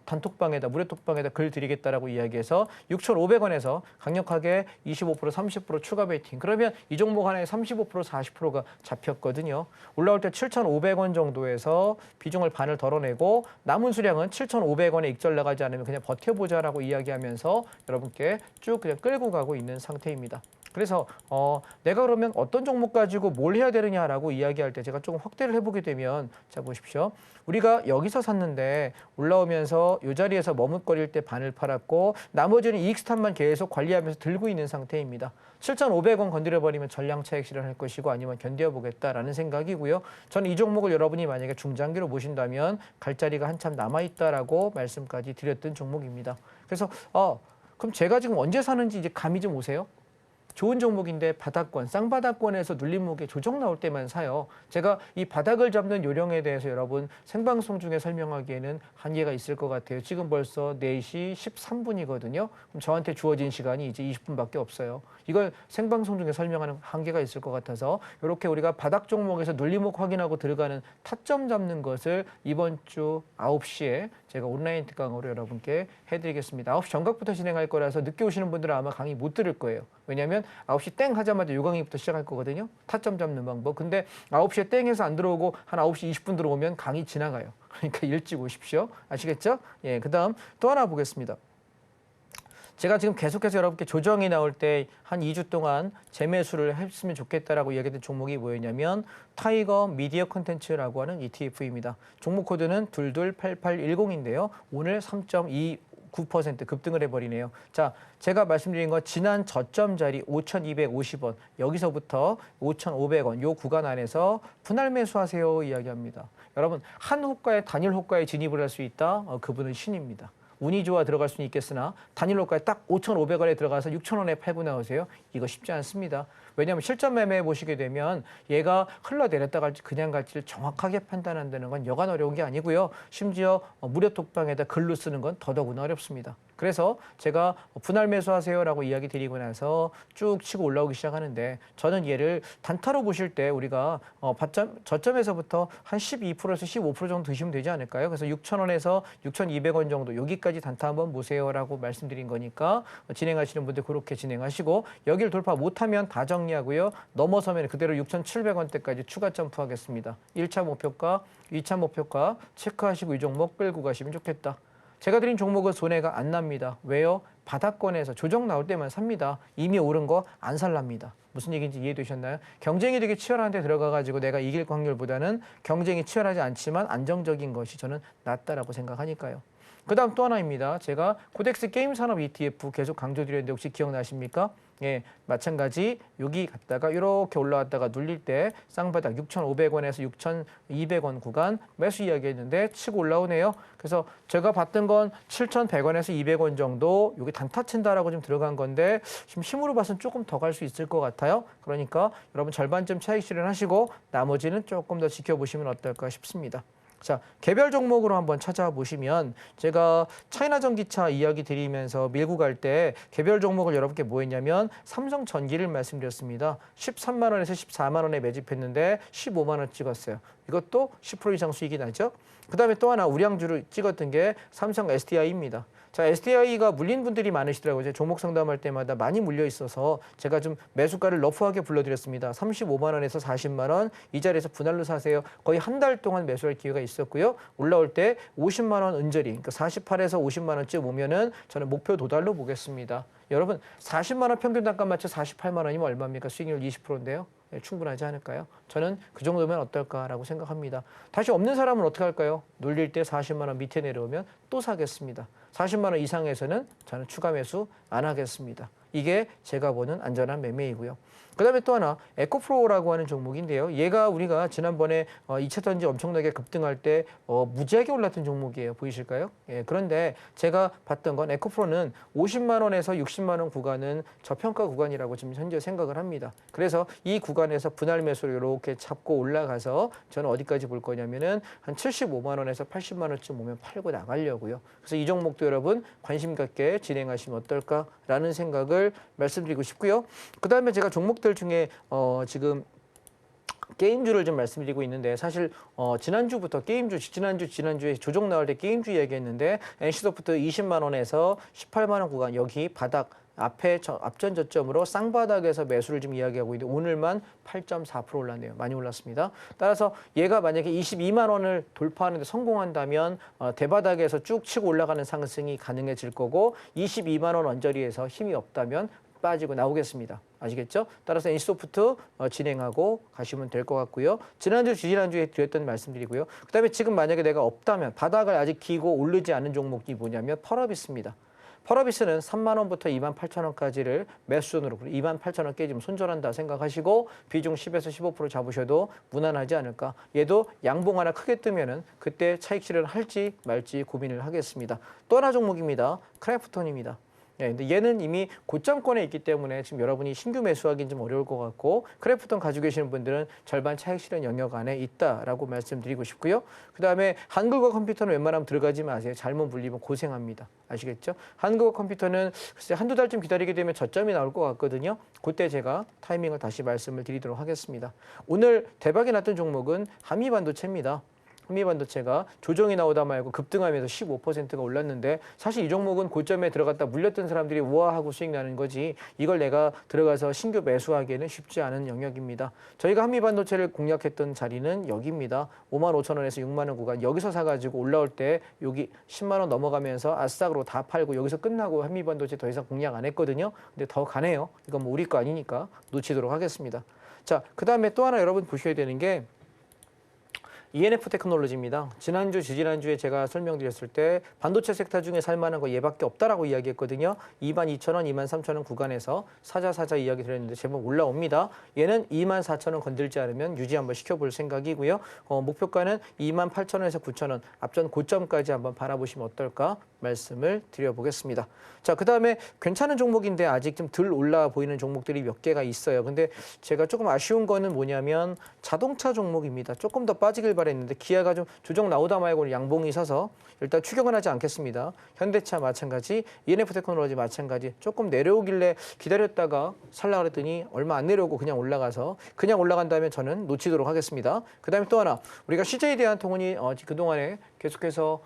단톡방에다 무료톡방에다 글 드리겠다라고 이야기해서 6,500원에서 강력하게 25% 30% 추가 베이팅. 그러면 이 종목 하나에 35% 40%가 잡혔거든요. 올라올 때 7,500원 정도에서 비중을 반을 덜어내고 남은 수량은 7,500원에 익절 나가지 않으면 그냥 버텨보자라고 이야기하면서 여러분께 쭉 그냥 끌고 가고 있는 상태입니다. 그래서 내가 그러면 어떤 종목 가지고 뭘 해야 되느냐라고 이야기할 때 제가 조금 확대를 해보게 되면 자 보십시오. 우리가 여기서 샀는데 올라오면서 이 자리에서 머뭇거릴 때 반을 팔았고 나머지는 이익 스탑만 계속 관리하면서 들고 있는 상태입니다. 7,500원 건드려버리면 전량 차익 실현할 것이고 아니면 견뎌보겠다라는 생각이고요. 저는 이 종목을 여러분이 만약에 중장기로 보신다면 갈 자리가 한참 남아있다라고 말씀까지 드렸던 종목입니다. 그래서 그럼 제가 지금 언제 사는지 이제 감이 좀 오세요? 좋은 종목인데 바닥권, 쌍바닥권에서 눌림목에 조정 나올 때만 사요. 제가 이 바닥을 잡는 요령에 대해서 여러분 생방송 중에 설명하기에는 한계가 있을 것 같아요. 지금 벌써 4시 13분이거든요. 그럼 저한테 주어진 시간이 이제 20분밖에 없어요. 이걸 생방송 중에 설명하는 한계가 있을 것 같아서 이렇게 우리가 바닥 종목에서 눌림목 확인하고 들어가는 타점 잡는 것을 이번 주 9시에 제가 온라인 특강으로 여러분께 해드리겠습니다. 9시 정각부터 진행할 거라서 늦게 오시는 분들은 아마 강의 못 들을 거예요. 왜냐하면 9시 땡 하자마자 요강의부터 시작할 거거든요. 타점 잡는 방법. 근데 9시에 땡해서 안 들어오고 한 9시 20분 들어오면 강의 지나가요. 그러니까 일찍 오십시오. 아시겠죠? 예, 그다음 또 하나 보겠습니다. 제가 지금 계속해서 여러분께 조정이 나올 때 한 2주 동안 재매수를 했으면 좋겠다라고 이야기했던 종목이 뭐였냐면 타이거 미디어 콘텐츠라고 하는 ETF입니다. 종목 코드는 228810인데요. 오늘 3.29% 급등을 해버리네요. 자, 제가 말씀드린 건 지난 저점 자리 5,250원, 여기서부터 5,500원 요 구간 안에서 분할 매수하세요 이야기합니다. 여러분, 한 호가에 단일 호가에 진입을 할 수 있다? 그분은 신입니다. 운이 좋아 들어갈 수는 있겠으나 단일 호가에 딱 5,500원에 들어가서 6,000원에 팔고 나오세요. 이거 쉽지 않습니다. 왜냐하면 실전 매매해 보시게 되면 얘가 흘러내렸다 갈지 그냥 갈지를 정확하게 판단한다는 건 여간 어려운 게 아니고요. 심지어 무료 톡방에다 글로 쓰는 건 더더구나 어렵습니다. 그래서 제가 분할 매수하세요라고 이야기 드리고 나서 쭉 치고 올라오기 시작하는데 저는 얘를 단타로 보실 때 우리가 저점에서부터 한 12%에서 15% 정도 드시면 되지 않을까요? 그래서 6,000원에서 6,200원 정도 여기까지 단타 한번 보세요라고 말씀드린 거니까 진행하시는 분들 그렇게 진행하시고 여기를 돌파 못하면 다 정리하고요. 넘어서면 그대로 6,700원대까지 추가 점프하겠습니다. 1차 목표가, 2차 목표가 체크하시고 이 종목 끌고 가시면 좋겠다. 제가 드린 종목은 손해가 안 납니다. 왜요? 바닥권에서 조정 나올 때만 삽니다. 이미 오른 거 안 살랍니다. 무슨 얘기인지 이해되셨나요? 경쟁이 되게 치열한 데 들어가가지고 내가 이길 확률보다는 경쟁이 치열하지 않지만 안정적인 것이 저는 낫다라고 생각하니까요. 그 다음 또 하나입니다. 제가 코덱스 게임 산업 ETF 계속 강조드렸는데 혹시 기억나십니까? 예, 마찬가지 여기 갔다가 이렇게 올라왔다가 눌릴 때 쌍바닥 6,500원에서 6,200원 구간 매수 이야기했는데 치고 올라오네요. 그래서 제가 봤던 건 7,100원에서 200원 정도 여기 단타 친다라고 좀 들어간 건데 지금 힘으로 봐서는 조금 더 갈 수 있을 것 같아요. 그러니까 여러분 절반쯤 차익 실현하시고 나머지는 조금 더 지켜보시면 어떨까 싶습니다. 자, 개별 종목으로 한번 찾아보시면 제가 차이나 전기차 이야기 드리면서 밀고 갈 때 개별 종목을 여러분께 뭐 했냐면 삼성전기를 말씀드렸습니다. 13만 원에서 14만 원에 매집했는데 15만 원 찍었어요. 이것도 10% 이상 수익이 나죠. 그다음에 또 하나 우량주를 찍었던 게 삼성 SDI입니다. 자, SDI가 물린 분들이 많으시더라고요. 제가 종목 상담할 때마다 많이 물려 있어서 제가 좀 매수가를 러프하게 불러드렸습니다. 35만 원에서 40만 원 이 자리에서 분할로 사세요. 거의 한 달 동안 매수할 기회가 있었고요. 올라올 때 50만 원 은저리, 그러니까 48에서 50만 원쯤 오면은 저는 목표 도달로 보겠습니다. 여러분 40만 원 평균 단가 맞춰 48만 원이면 얼마입니까? 수익률 20%인데요. 네, 충분하지 않을까요? 저는 그 정도면 어떨까라고 생각합니다. 다시 없는 사람은 어떻게 할까요? 눌릴 때 40만 원 밑에 내려오면 또 사겠습니다. 40만 원 이상에서는 저는 추가 매수 안 하겠습니다. 이게 제가 보는 안전한 매매이고요. 그다음에 또 하나 에코프로라고 하는 종목인데요. 얘가 우리가 지난번에 2차 전지 엄청나게 급등할 때 무지하게 올랐던 종목이에요. 보이실까요? 예, 그런데 제가 봤던 건 에코프로는 50만 원에서 60만 원 구간은 저평가 구간이라고 지금 현재 생각을 합니다. 그래서 이 구간에서 분할 매수를 이렇게 잡고 올라가서 저는 어디까지 볼 거냐면은 한 75만 원에서 80만 원쯤 오면 팔고 나가려고요. 그래서 이 종목도 여러분 관심 갖게 진행하시면 어떨까라는 생각을 말씀드리고 싶고요. 그다음에 제가 종목들 중에 지금 게임주를 좀 말씀드리고 있는데 사실 지난주부터 게임주, 지난주에 조정 나올 때 게임주 이야기했는데 NC소프트 20만 원에서 18만 원 구간 여기 바닥 앞에 앞전 저점으로 쌍바닥에서 매수를 좀 이야기하고 있는데 오늘만 8.4% 올랐네요. 많이 올랐습니다. 따라서 얘가 만약에 22만 원을 돌파하는 데 성공한다면 대바닥에서 쭉 치고 올라가는 상승이 가능해질 거고 22만 원 언저리에서 힘이 없다면 빠지고 나오겠습니다. 아시겠죠? 따라서 NC소프트 진행하고 가시면 될 것 같고요. 지난주에 드렸던 말씀드리고요. 그다음에 지금 만약에 내가 없다면 바닥을 아직 기고 오르지 않은 종목이 뭐냐면 펄어비스입니다. 펄어비스는 3만 원부터 2만 8천 원까지를 매수존으로 2만 8천 원 깨지면 손절한다 생각하시고 비중 10에서 15% 잡으셔도 무난하지 않을까. 얘도 양봉 하나 크게 뜨면은 그때 차익 실현할지 말지 고민을 하겠습니다. 또 하나 종목입니다. 크래프톤입니다. 예, 근데 얘는 이미 고점권에 있기 때문에 지금 여러분이 신규 매수하기는 좀 어려울 것 같고 크래프톤 가지고 계시는 분들은 절반 차익 실현 영역 안에 있다라고 말씀드리고 싶고요. 그다음에 한국어 컴퓨터는 웬만하면 들어가지 마세요. 잘못 물리면 고생합니다. 아시겠죠? 한국어 컴퓨터는 글쎄 한두 달쯤 기다리게 되면 저점이 나올 것 같거든요. 그때 제가 타이밍을 다시 말씀을 드리도록 하겠습니다. 오늘 대박이 났던 종목은 한미반도체입니다. 한미반도체가 조정이 나오다 말고 급등하면서 15%가 올랐는데 사실 이 종목은 고점에 들어갔다 물렸던 사람들이 우아하고 수익 나는 거지 이걸 내가 들어가서 신규 매수하기에는 쉽지 않은 영역입니다. 저희가 한미반도체를 공략했던 자리는 여기입니다. 55,000원에서 6만 원 구간 여기서 사가지고 올라올 때 여기 10만 원 넘어가면서 아싸그로 다 팔고 여기서 끝나고 한미반도체 더 이상 공략 안 했거든요. 근데 더 가네요. 이건 뭐 우리 거 아니니까 놓치도록 하겠습니다. 자, 그 다음에 또 하나 여러분 보셔야 되는 게 ENF 테크놀로지입니다. 지난주, 지지난주에 제가 설명드렸을 때 반도체 섹터 중에 살만한 거 얘밖에 없다라고 이야기했거든요. 22,000원, 23,000원 구간에서 사자 이야기 드렸는데 제법 올라옵니다. 얘는 24,000원 건들지 않으면 유지 한번 시켜볼 생각이고요. 목표가는 28,000원에서 9,000원, 앞전 고점까지 한번 바라보시면 어떨까 말씀을 드려보겠습니다. 자, 그 다음에 괜찮은 종목인데 아직 좀 덜 올라 보이는 종목들이 몇 개가 있어요. 근데 제가 조금 아쉬운 거는 뭐냐면 자동차 종목입니다. 조금 더 빠지길 바랬는데 기아가 좀 조정 나오다 말고 양봉이 서서 일단 추격은 하지 않겠습니다. 현대차 마찬가지, ENF 테크놀로지 마찬가지 조금 내려오길래 기다렸다가 살라 그랬더니 얼마 안 내려오고 그냥 올라가서 그냥 올라간다면 저는 놓치도록 하겠습니다. 그 다음에 또 하나 우리가 CJ 대한통운이 그동안에 계속해서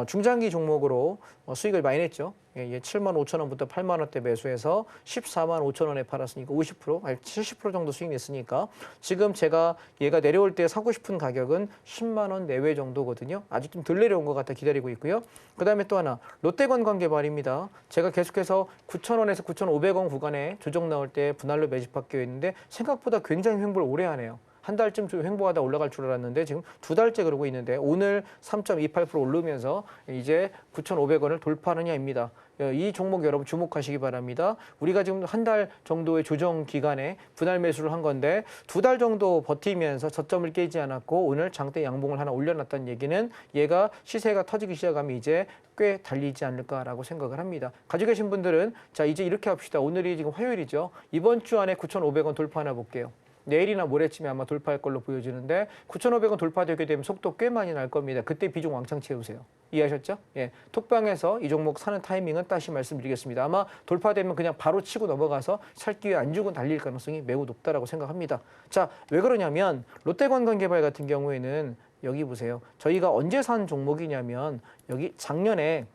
중장기 종목으로 수익을 많이 냈죠. 예, 75,000원부터 8만 원대 매수해서 14만 5천 원에 팔았으니까 50%, 아니 70% 정도 수익 냈으니까 지금 제가 얘가 내려올 때 사고 싶은 가격은 10만 원 내외 정도거든요. 아직 좀 덜 내려온 것 같아 기다리고 있고요. 그 다음에 또 하나 롯데관광개발입니다. 제가 계속해서 9,000원에서 9,500원 구간에 조정 나올 때 분할로 매집할게요 했는데 생각보다 굉장히 횡보를 오래 하네요. 한 달쯤 좀 횡보하다 올라갈 줄 알았는데 지금 2달째 그러고 있는데 오늘 3.28% 오르면서 이제 9,500원을 돌파하느냐입니다. 이 종목 여러분 주목하시기 바랍니다. 우리가 지금 한 달 정도의 조정 기간에 분할 매수를 한 건데 2달 정도 버티면서 저점을 깨지 않았고 오늘 장대 양봉을 하나 올려놨다는 얘기는 얘가 시세가 터지기 시작하면 이제 꽤 달리지 않을까라고 생각을 합니다. 가지고 계신 분들은 자 이제 이렇게 합시다. 오늘이 지금 화요일이죠. 이번 주 안에 9,500원 돌파하나 볼게요. 내일이나 모레쯤에 아마 돌파할 걸로 보여지는데 9,500원 돌파되게 되면 속도 꽤 많이 날 겁니다. 그때 비중 왕창 채우세요. 이해하셨죠? 예, 톡방에서 이 종목 사는 타이밍은 다시 말씀드리겠습니다. 아마 돌파되면 그냥 바로 치고 넘어가서 살 기회 안 주고 달릴 가능성이 매우 높다라고 생각합니다. 자, 왜 그러냐면 롯데관광개발 같은 경우에는 여기 보세요. 저희가 언제 산 종목이냐면 여기 작년에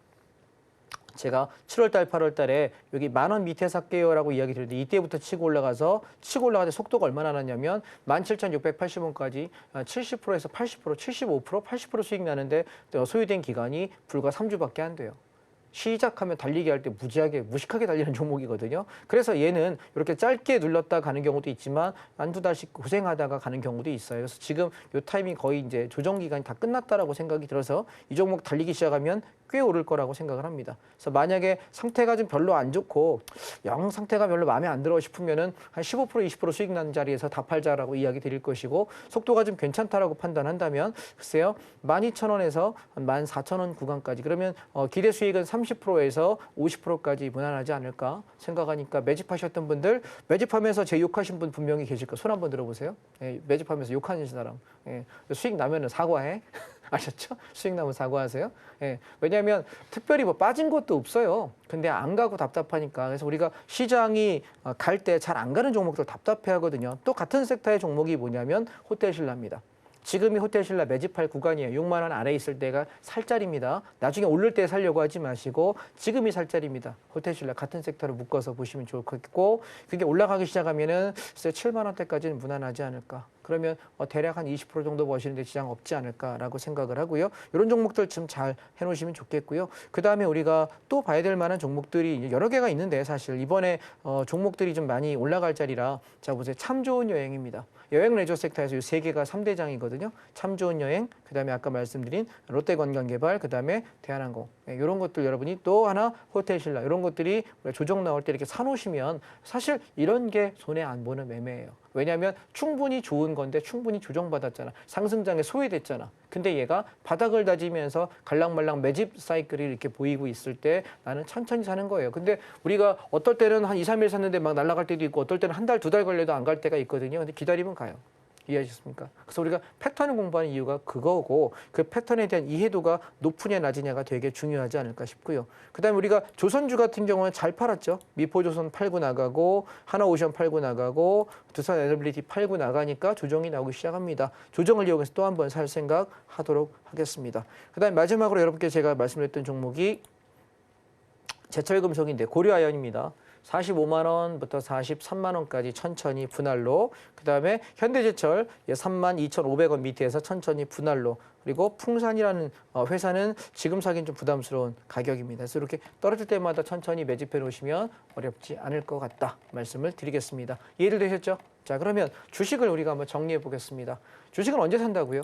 제가 7월달, 8월달에 여기 10,000원 밑에 살게요라고 이야기 드렸는데 이때부터 치고 올라가서 치고 속도가 얼마나 났냐면 17,680원까지 70%에서 80%, 75%, 80% 수익 나는데 소요된 기간이 불과 3주밖에 안 돼요. 시작하면 달리기 할 때 무식하게 달리는 종목이거든요. 그래서 얘는 이렇게 짧게 눌렀다 가는 경우도 있지만 한두 달씩 고생하다가 가는 경우도 있어요. 그래서 지금 이 타이밍 거의 이제 조정 기간이 다 끝났다라고 생각이 들어서 이 종목 달리기 시작하면 꽤 오를 거라고 생각을 합니다. 그래서 만약에 상태가 좀 별로 안 좋고 영 상태가 별로 마음에 안 들어 싶으면은 한 15%, 20% 수익 나는 자리에서 다 팔자라고 이야기 드릴 것이고 속도가 좀 괜찮다라고 판단한다면 글쎄요 12,000원에서 14,000원 구간까지 그러면 기대 수익은 30%에서 50%까지 무난하지 않을까 생각하니까 매집하셨던 분들 매집하면서 제 욕하신 분 분명히 계실 거예요. 손 한번 들어보세요. 예, 매집하면서 욕하는 사람. 예, 수익 나면은 사과해. 아셨죠? 수익 나면 사과하세요. 예, 왜냐하면 특별히 뭐 빠진 것도 없어요. 근데 안 가고 답답하니까. 그래서 우리가 시장이 갈 때 잘 안 가는 종목들 답답해 하거든요. 또 같은 섹터의 종목이 뭐냐면 호텔신라입니다. 지금이 호텔신라 매집할 구간이에요. 6만 원 아래에 있을 때가 살 자리입니다. 나중에 오를 때 살려고 하지 마시고 지금이 살 자리입니다. 호텔신라 같은 섹터를 묶어서 보시면 좋을 것 같고 그게 올라가기 시작하면은 7만 원대까지는 무난하지 않을까. 그러면 대략 한 20% 정도 버시는데 지장 없지 않을까라고 생각을 하고요. 이런 종목들 좀 잘 해놓으시면 좋겠고요. 그다음에 우리가 또 봐야 될 만한 종목들이 여러 개가 있는데 사실 이번에 종목들이 좀 많이 올라갈 자리라 자 보세요. 참 좋은 여행입니다. 여행 레저 섹터에서 이 세 개가 3대장이거든요. 참 좋은 여행, 그다음에 아까 말씀드린 롯데관광개발, 그다음에 대한항공. 이런 것들 여러분이 또 하나 호텔신라 이런 것들이 조정 나올 때 이렇게 사놓으시면 사실 이런 게 손해 안 보는 매매예요. 왜냐하면 충분히 좋은 건데 충분히 조정받았잖아. 상승장에 소외됐잖아. 근데 얘가 바닥을 다지면서 갈랑말랑 매집 사이클이 이렇게 보이고 있을 때 나는 천천히 사는 거예요. 근데 우리가 어떨 때는 한 2, 3일 샀는데 막 날아갈 때도 있고 어떨 때는 한 달, 2달 걸려도 안 갈 때가 있거든요. 근데 기다리면 가요. 이해하셨습니까? 그래서 우리가 패턴을 공부하는 이유가 그거고 그 패턴에 대한 이해도가 높으냐 낮으냐가 되게 중요하지 않을까 싶고요. 그다음에 우리가 조선주 같은 경우는 잘 팔았죠. 미포조선 팔고 나가고 하나오션 팔고 나가고 두산 에너빌리티 팔고 나가니까 조정이 나오기 시작합니다. 조정을 이용해서 또 한 번 살 생각 하도록 하겠습니다. 그다음에 마지막으로 여러분께 제가 말씀드렸던 종목이 제철금속인데 고려아연입니다. 45만 원부터 43만 원까지 천천히 분할로, 그다음에 현대제철 32,500원 밑에서 천천히 분할로, 그리고 풍산이라는 회사는 지금 사기는 좀 부담스러운 가격입니다. 그래서 이렇게 떨어질 때마다 천천히 매집해 놓으시면 어렵지 않을 것 같다 말씀을 드리겠습니다. 이해를 되셨죠? 자, 그러면 주식을 우리가 한번 정리해 보겠습니다. 주식은 언제 산다고요?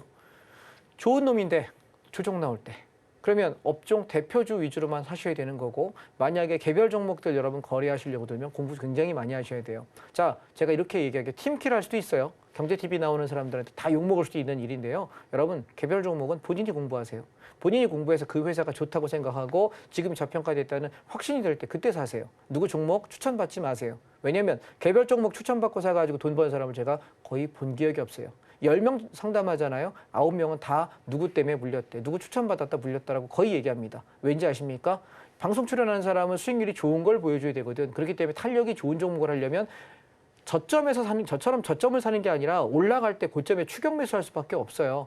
좋은 놈인데 조정 나올 때. 그러면 업종 대표주 위주로만 사셔야 되는 거고, 만약에 개별 종목들 여러분 거래하시려고 들면 공부 굉장히 많이 하셔야 돼요. 자, 제가 이렇게 얘기하게 팀킬 할 수도 있어요. 경제TV 나오는 사람들한테 다 욕먹을 수도 있는 일인데요. 여러분 개별 종목은 본인이 공부하세요. 본인이 공부해서 그 회사가 좋다고 생각하고 지금 저평가됐다는 확신이 될 때 그때 사세요. 누구 종목 추천받지 마세요. 왜냐하면 개별 종목 추천받고 사가지고 돈 버는 사람을 제가 거의 본 기억이 없어요. 10명 상담하잖아요. 9명은 다 누구 때문에 물렸대. 누구 추천받았다 물렸다라고 거의 얘기합니다. 왠지 아십니까? 방송 출연하는 사람은 수익률이 좋은 걸 보여줘야 되거든. 그렇기 때문에 탄력이 좋은 종목을 하려면 저점에서 사는, 저처럼 저점을 사는 게 아니라 올라갈 때 고점에 추격 매수할 수밖에 없어요.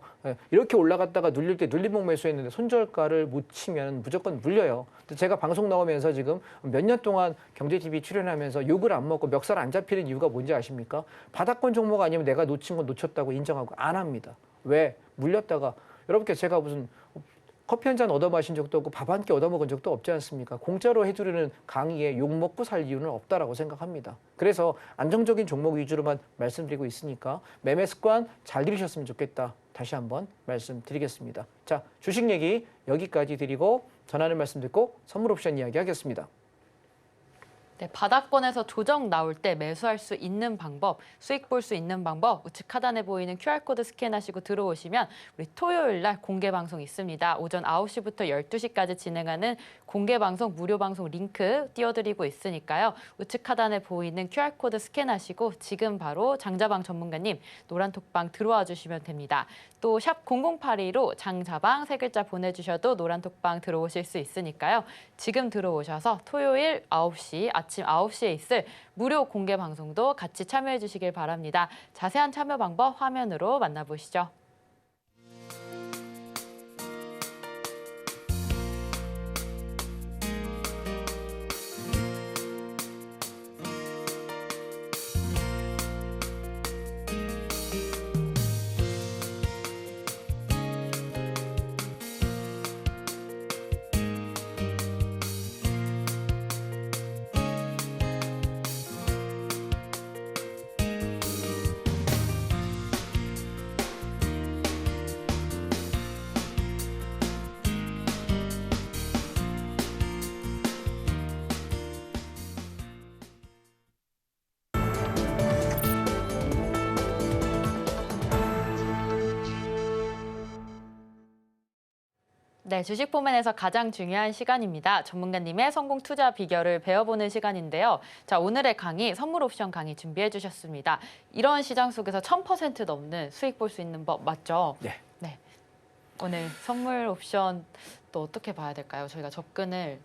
이렇게 올라갔다가 눌릴 때 눌림목 매수했는데 손절가를 못 치면 무조건 물려요. 제가 방송 나오면서 지금 몇 년 동안 경제TV 출연하면서 욕을 안 먹고 멱살 안 잡히는 이유가 뭔지 아십니까? 바닥권 종목 아니면 내가 놓친 건 놓쳤다고 인정하고 안 합니다. 왜? 물렸다가 여러분께 제가 무슨 커피 한 잔 얻어 마신 적도 없고 밥 한 끼 얻어 먹은 적도 없지 않습니까? 공짜로 해드리는 강의에 욕 먹고 살 이유는 없다라고 생각합니다. 그래서 안정적인 종목 위주로만 말씀드리고 있으니까 매매 습관 잘 들으셨으면 좋겠다. 다시 한번 말씀드리겠습니다. 자, 주식 얘기 여기까지 드리고 전하는 말씀 듣고 선물 옵션 이야기 하겠습니다. 네, 바닥권에서 조정 나올 때 매수할 수 있는 방법, 수익 볼 수 있는 방법, 우측 하단에 보이는 QR코드 스캔하시고 들어오시면 우리 토요일 날 공개 방송 있습니다. 오전 9시부터 12시까지 진행하는 공개 방송, 무료 방송 링크 띄워드리고 있으니까요. 우측 하단에 보이는 QR코드 스캔하시고 지금 바로 장자방 전문가님 노란톡방 들어와 주시면 됩니다. 또 샵 0082로 장자방 세 글자 보내주셔도 노란톡방 들어오실 수 있으니까요. 지금 들어오셔서 토요일 9시, 아침 9시에 있을 무료 공개 방송도 같이 참여해 주시길 바랍니다. 자세한 참여 방법 화면으로 만나보시죠. 네, 주식 포맷에서 가장 중요한 시간입니다. 전문가님의 성공 투자 비결을 배워보는 시간인데요. 자, 오늘의 강의, 선물 옵션 강의 준비해 주셨습니다. 이런 시장 속에서 1000% 넘는 수익 볼 수 있는 법 맞죠? 네. 네. 오늘 선물 옵션 또 어떻게 봐야 될까요? 저희가 접근을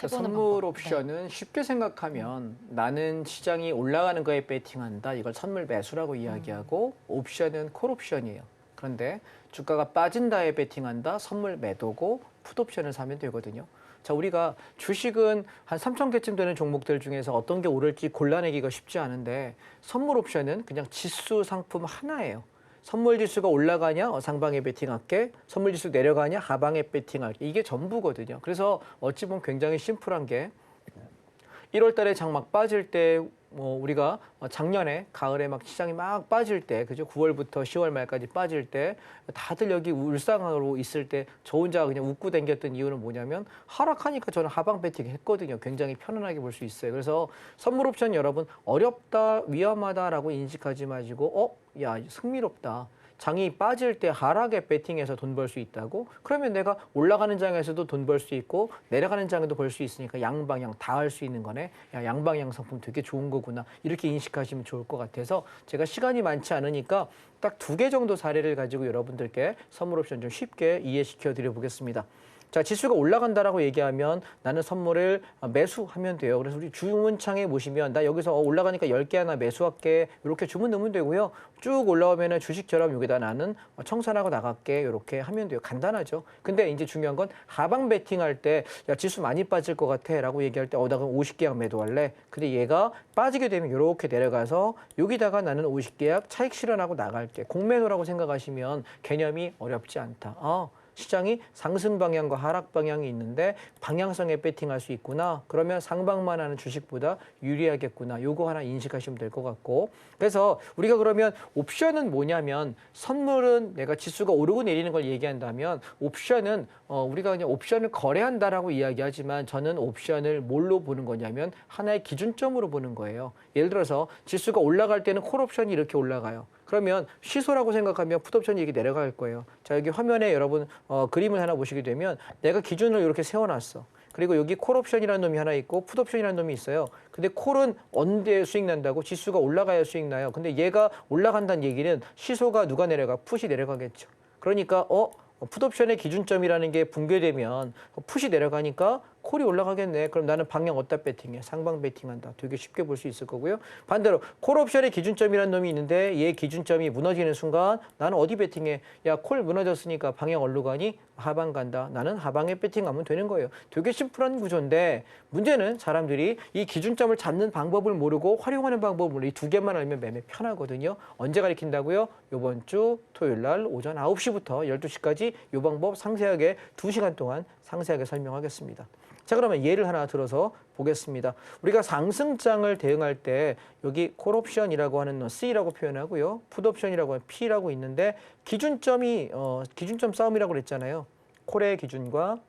해보는 선물 방법. 옵션은 쉽게 생각하면 나는 시장이 올라가는 거에 베팅한다. 이걸 선물 매수라고 이야기하고 옵션은 콜 옵션이에요. 그런데 주가가 빠진다에 베팅한다. 선물 매도고 풋옵션을 사면 되거든요. 자, 우리가 주식은 한 3,000개쯤 되는 종목들 중에서 어떤 게 오를지 골라내기가 쉽지 않은데 선물 옵션은 그냥 지수 상품 하나예요. 선물 지수가 올라가냐 상방에 베팅할게, 선물 지수 내려가냐 하방에 베팅할게, 이게 전부거든요. 그래서 어찌 보면 굉장히 심플한 게 1월 달에 장막 빠질 때 우리가 작년에 가을에 막 시장이 막 빠질 때, 그죠? 9월부터 10월 말까지 빠질 때 다들 여기 울상으로 있을 때 저 혼자 그냥 웃고 댕겼던 이유는 뭐냐면 하락하니까 저는 하방 배팅 했거든요. 굉장히 편안하게 볼 수 있어요. 그래서 선물 옵션 여러분 어렵다, 위험하다라고 인식하지 마시고 야, 흥미롭다. 장이 빠질 때 하락에 베팅해서 돈 벌 수 있다고? 그러면 내가 올라가는 장에서도 돈 벌 수 있고 내려가는 장에도 벌 수 있으니까 양방향 다 할 수 있는 거네. 야, 양방향 상품 되게 좋은 거구나. 이렇게 인식하시면 좋을 것 같아서 제가 시간이 많지 않으니까 딱 2개 정도 사례를 가지고 여러분들께 선물 옵션 좀 쉽게 이해시켜 드려 보겠습니다. 자, 지수가 올라간다라고 얘기하면 나는 선물을 매수하면 돼요. 그래서 우리 주문창에 보시면 나 여기서 올라가니까 10개 하나 매수할게. 이렇게 주문 넣으면 되고요. 쭉 올라오면 주식처럼 여기다 나는 청산하고 나갈게. 이렇게 하면 돼요. 간단하죠. 근데 이제 중요한 건 하방 베팅할 때 야, 지수 많이 빠질 것 같아 라고 얘기할 때 나 그럼 50계약 매도할래. 근데 얘가 빠지게 되면 이렇게 내려가서 여기다가 나는 50계약 차익 실현하고 나갈게. 공매도라고 생각하시면 개념이 어렵지 않다. 시장이 상승 방향과 하락 방향이 있는데 방향성에 베팅할 수 있구나. 그러면 상방만 하는 주식보다 유리하겠구나. 요거 하나 인식하시면 될 것 같고. 그래서 우리가 그러면 옵션은 뭐냐면 선물은 내가 지수가 오르고 내리는 걸 얘기한다면 옵션은 우리가 그냥 옵션을 거래한다라고 이야기하지만 저는 옵션을 뭘로 보는 거냐면 하나의 기준점으로 보는 거예요. 예를 들어서 지수가 올라갈 때는 콜 옵션이 이렇게 올라가요. 그러면 시소라고 생각하면 풋옵션이 이렇게 내려갈 거예요. 자, 여기 화면에 여러분 그림을 하나 보시게 되면 내가 기준을 이렇게 세워놨어. 그리고 여기 콜옵션이라는 놈이 하나 있고 풋옵션이라는 놈이 있어요. 근데 콜은 언제 수익 난다고? 지수가 올라가야 수익 나요. 근데 얘가 올라간다는 얘기는 시소가 누가 내려가? 풋이 내려가겠죠. 그러니까 풋옵션의 기준점이라는 게 붕괴되면 풋이 내려가니까 콜이 올라가겠네. 그럼 나는 방향 어디다 베팅해? 상방 베팅한다. 되게 쉽게 볼 수 있을 거고요. 반대로 콜옵션의 기준점이라는 놈이 있는데 얘 기준점이 무너지는 순간 나는 어디 베팅해? 야, 콜 무너졌으니까 방향 어디로 가니? 하방 간다. 나는 하방에 베팅하면 되는 거예요. 되게 심플한 구조인데 문제는 사람들이 이 기준점을 잡는 방법을 모르고 활용하는 방법을 모르고 이 2개만 알면 매매 편하거든요. 언제 가르친다고요? 이번 주 토요일 날 오전 9시부터 12시까지 이 방법 상세하게 2시간 동안 상세하게 설명하겠습니다. 자, 그러면 예를 하나 들어서 보겠습니다. 우리가 상승장을 대응할 때 여기 콜옵션이라고 하는 C라고 표현하고요. 풋옵션이라고 하는 P라고 있는데 기준점이 기준점 싸움이라고 그랬잖아요. 콜의 기준과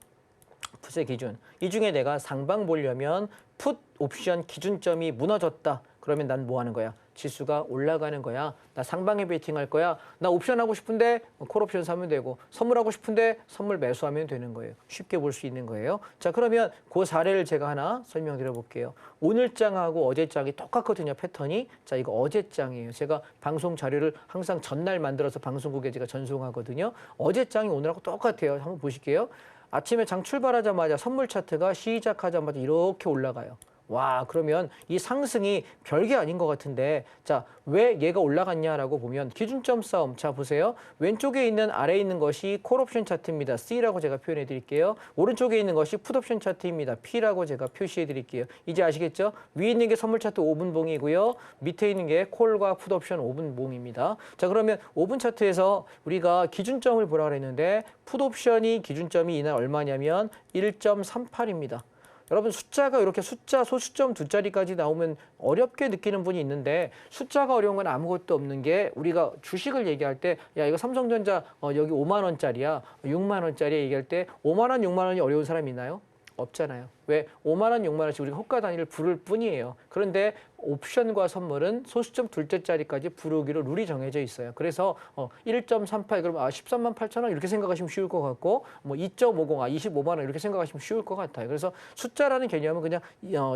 풋의 기준. 이 중에 내가 상방 보려면 풋 옵션 기준점이 무너졌다. 그러면 난 뭐 하는 거야? 지수가 올라가는 거야. 나 상방에 베팅할 거야. 나 옵션 하고 싶은데 콜 옵션 사면 되고 선물하고 싶은데 선물 매수하면 되는 거예요. 쉽게 볼 수 있는 거예요. 자, 그러면 그 사례를 제가 하나 설명드려 볼게요. 오늘 장하고 어제 장이 똑같거든요. 패턴이. 자, 이거 어제 장이에요. 제가 방송 자료를 항상 전날 만들어서 방송국에 제가 전송하거든요. 어제 장이 오늘하고 똑같아요. 한번 보실게요. 아침에 장 출발하자마자 선물 차트가 시작하자마자 이렇게 올라가요. 와, 그러면 이 상승이 별게 아닌 것 같은데, 자, 왜 얘가 올라갔냐라고 보면 기준점 싸움. 자, 보세요. 왼쪽에 있는 아래에 있는 것이 콜옵션 차트입니다. C라고 제가 표현해 드릴게요. 오른쪽에 있는 것이 풋옵션 차트입니다. P라고 제가 표시해 드릴게요. 이제 아시겠죠? 위에 있는 게 선물 차트 5분봉이고요. 밑에 있는 게 콜과 풋옵션 5분봉입니다. 자, 그러면 5분 차트에서 우리가 기준점을 보라 그랬는데 풋옵션이 기준점이 이날 얼마냐면 1.38입니다. 여러분 숫자가 이렇게 소수점 2자리까지 나오면 어렵게 느끼는 분이 있는데 숫자가 어려운 건 아무것도 없는 게 우리가 주식을 얘기할 때 야, 이거 삼성전자 여기 5만 원짜리야 6만 원짜리 얘기할 때 5만 원 6만 원이 어려운 사람 있나요? 없잖아요. 왜? 5만 원 6만 원씩 우리가 호가 단위를 부를 뿐이에요. 그런데 옵션과 선물은 소수점 둘째 자리까지 부르기로 룰이 정해져 있어요. 그래서 1.38 그러면 13만 8천 원 이렇게 생각하시면 쉬울 것 같고 뭐 2.50 25만 원 이렇게 생각하시면 쉬울 것 같아요. 그래서 숫자라는 개념은 그냥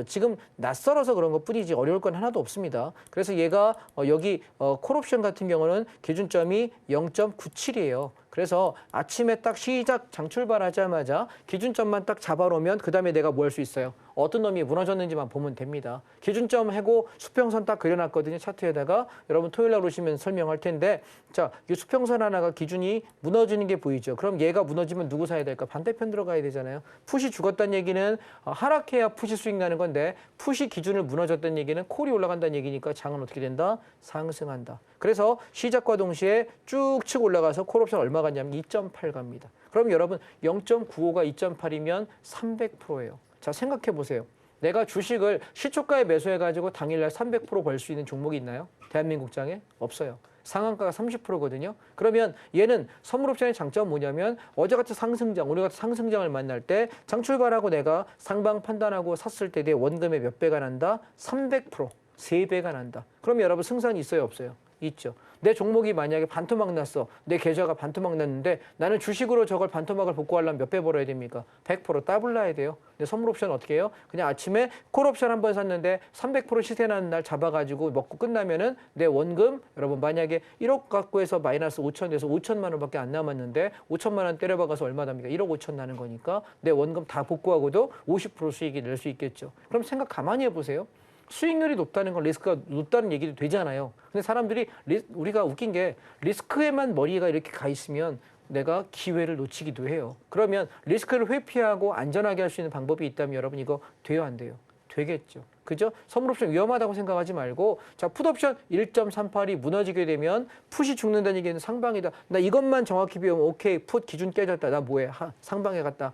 지금 낯설어서 그런 것뿐이지 어려울 건 하나도 없습니다. 그래서 얘가 여기 콜옵션 같은 경우는 기준점이 0.97이에요. 그래서 아침에 딱 시작 장 출발하자마자 기준점만 딱 잡아놓으면 그 다음에 내가 뭐 할 수 있어요? 어떤 놈이 무너졌는지만 보면 됩니다. 기준점 하고 수평선 딱 그려놨거든요. 차트에다가 여러분 토요일 날 오시면 설명할 텐데 자, 이 수평선 하나가 기준이 무너지는 게 보이죠. 그럼 얘가 무너지면 누구 사야 될까? 반대편 들어가야 되잖아요. 풋이 죽었다는 얘기는 하락해야 풋이 수익 나는 건데 풋이 기준을 무너졌다는 얘기는 콜이 올라간다는 얘기니까 장은 어떻게 된다? 상승한다. 그래서 시작과 동시에 쭉 치고 올라가서 콜옵션 얼마 갔냐면 2.8 갑니다. 그럼 여러분 0.95가 2.8이면 300%예요. 자, 생각해 보세요. 내가 주식을 시초가에 매수해가지고 당일날 300% 벌 수 있는 종목이 있나요? 대한민국 장에? 없어요. 상한가가 30%거든요. 그러면 얘는 선물옵션의 장점은 뭐냐면 어제같이 상승장, 오늘같이 상승장을 만날 때 장 출발하고 내가 상방 판단하고 샀을 때 내 원금의 몇 배가 난다? 300%. 3배가 난다. 그럼 여러분 승산이 있어요? 없어요? 있죠. 내 종목이 만약에 반토막 났어. 내 계좌가 반토막 났는데 나는 주식으로 저걸 반토막을 복구하려면 몇 배 벌어야 됩니까? 100% 더블 나야 돼요. 근데 선물 옵션 어떻게 해요? 그냥 아침에 콜 옵션 한 번 샀는데 300% 시세 나는 날 잡아가지고 먹고 끝나면은 내 원금 여러분 만약에 1억 갖고 해서 마이너스 5천 돼서 5천만 원밖에 안 남았는데 5천만 원 때려박아서 얼마 답니까? 1억 5천 나는 거니까 내 원금 다 복구하고도 50% 수익이 낼 수 있겠죠. 그럼 생각 가만히 해보세요. 수익률이 높다는 건 리스크가 높다는 얘기도 되잖아요. 근데 사람들이 우리가 웃긴 게 리스크에만 머리가 이렇게 가 있으면 내가 기회를 놓치기도 해요. 그러면 리스크를 회피하고 안전하게 할 수 있는 방법이 있다면 여러분 이거 돼요, 안 돼요? 되겠죠. 그죠? 선물 옵션 위험하다고 생각하지 말고 자, 풋 옵션 1.38이 무너지게 되면 풋이 죽는다는 얘기는 상방이다. 나 이것만 정확히 배우면 오케이. 풋 기준 깨졌다. 나 뭐해? 상방에 갔다.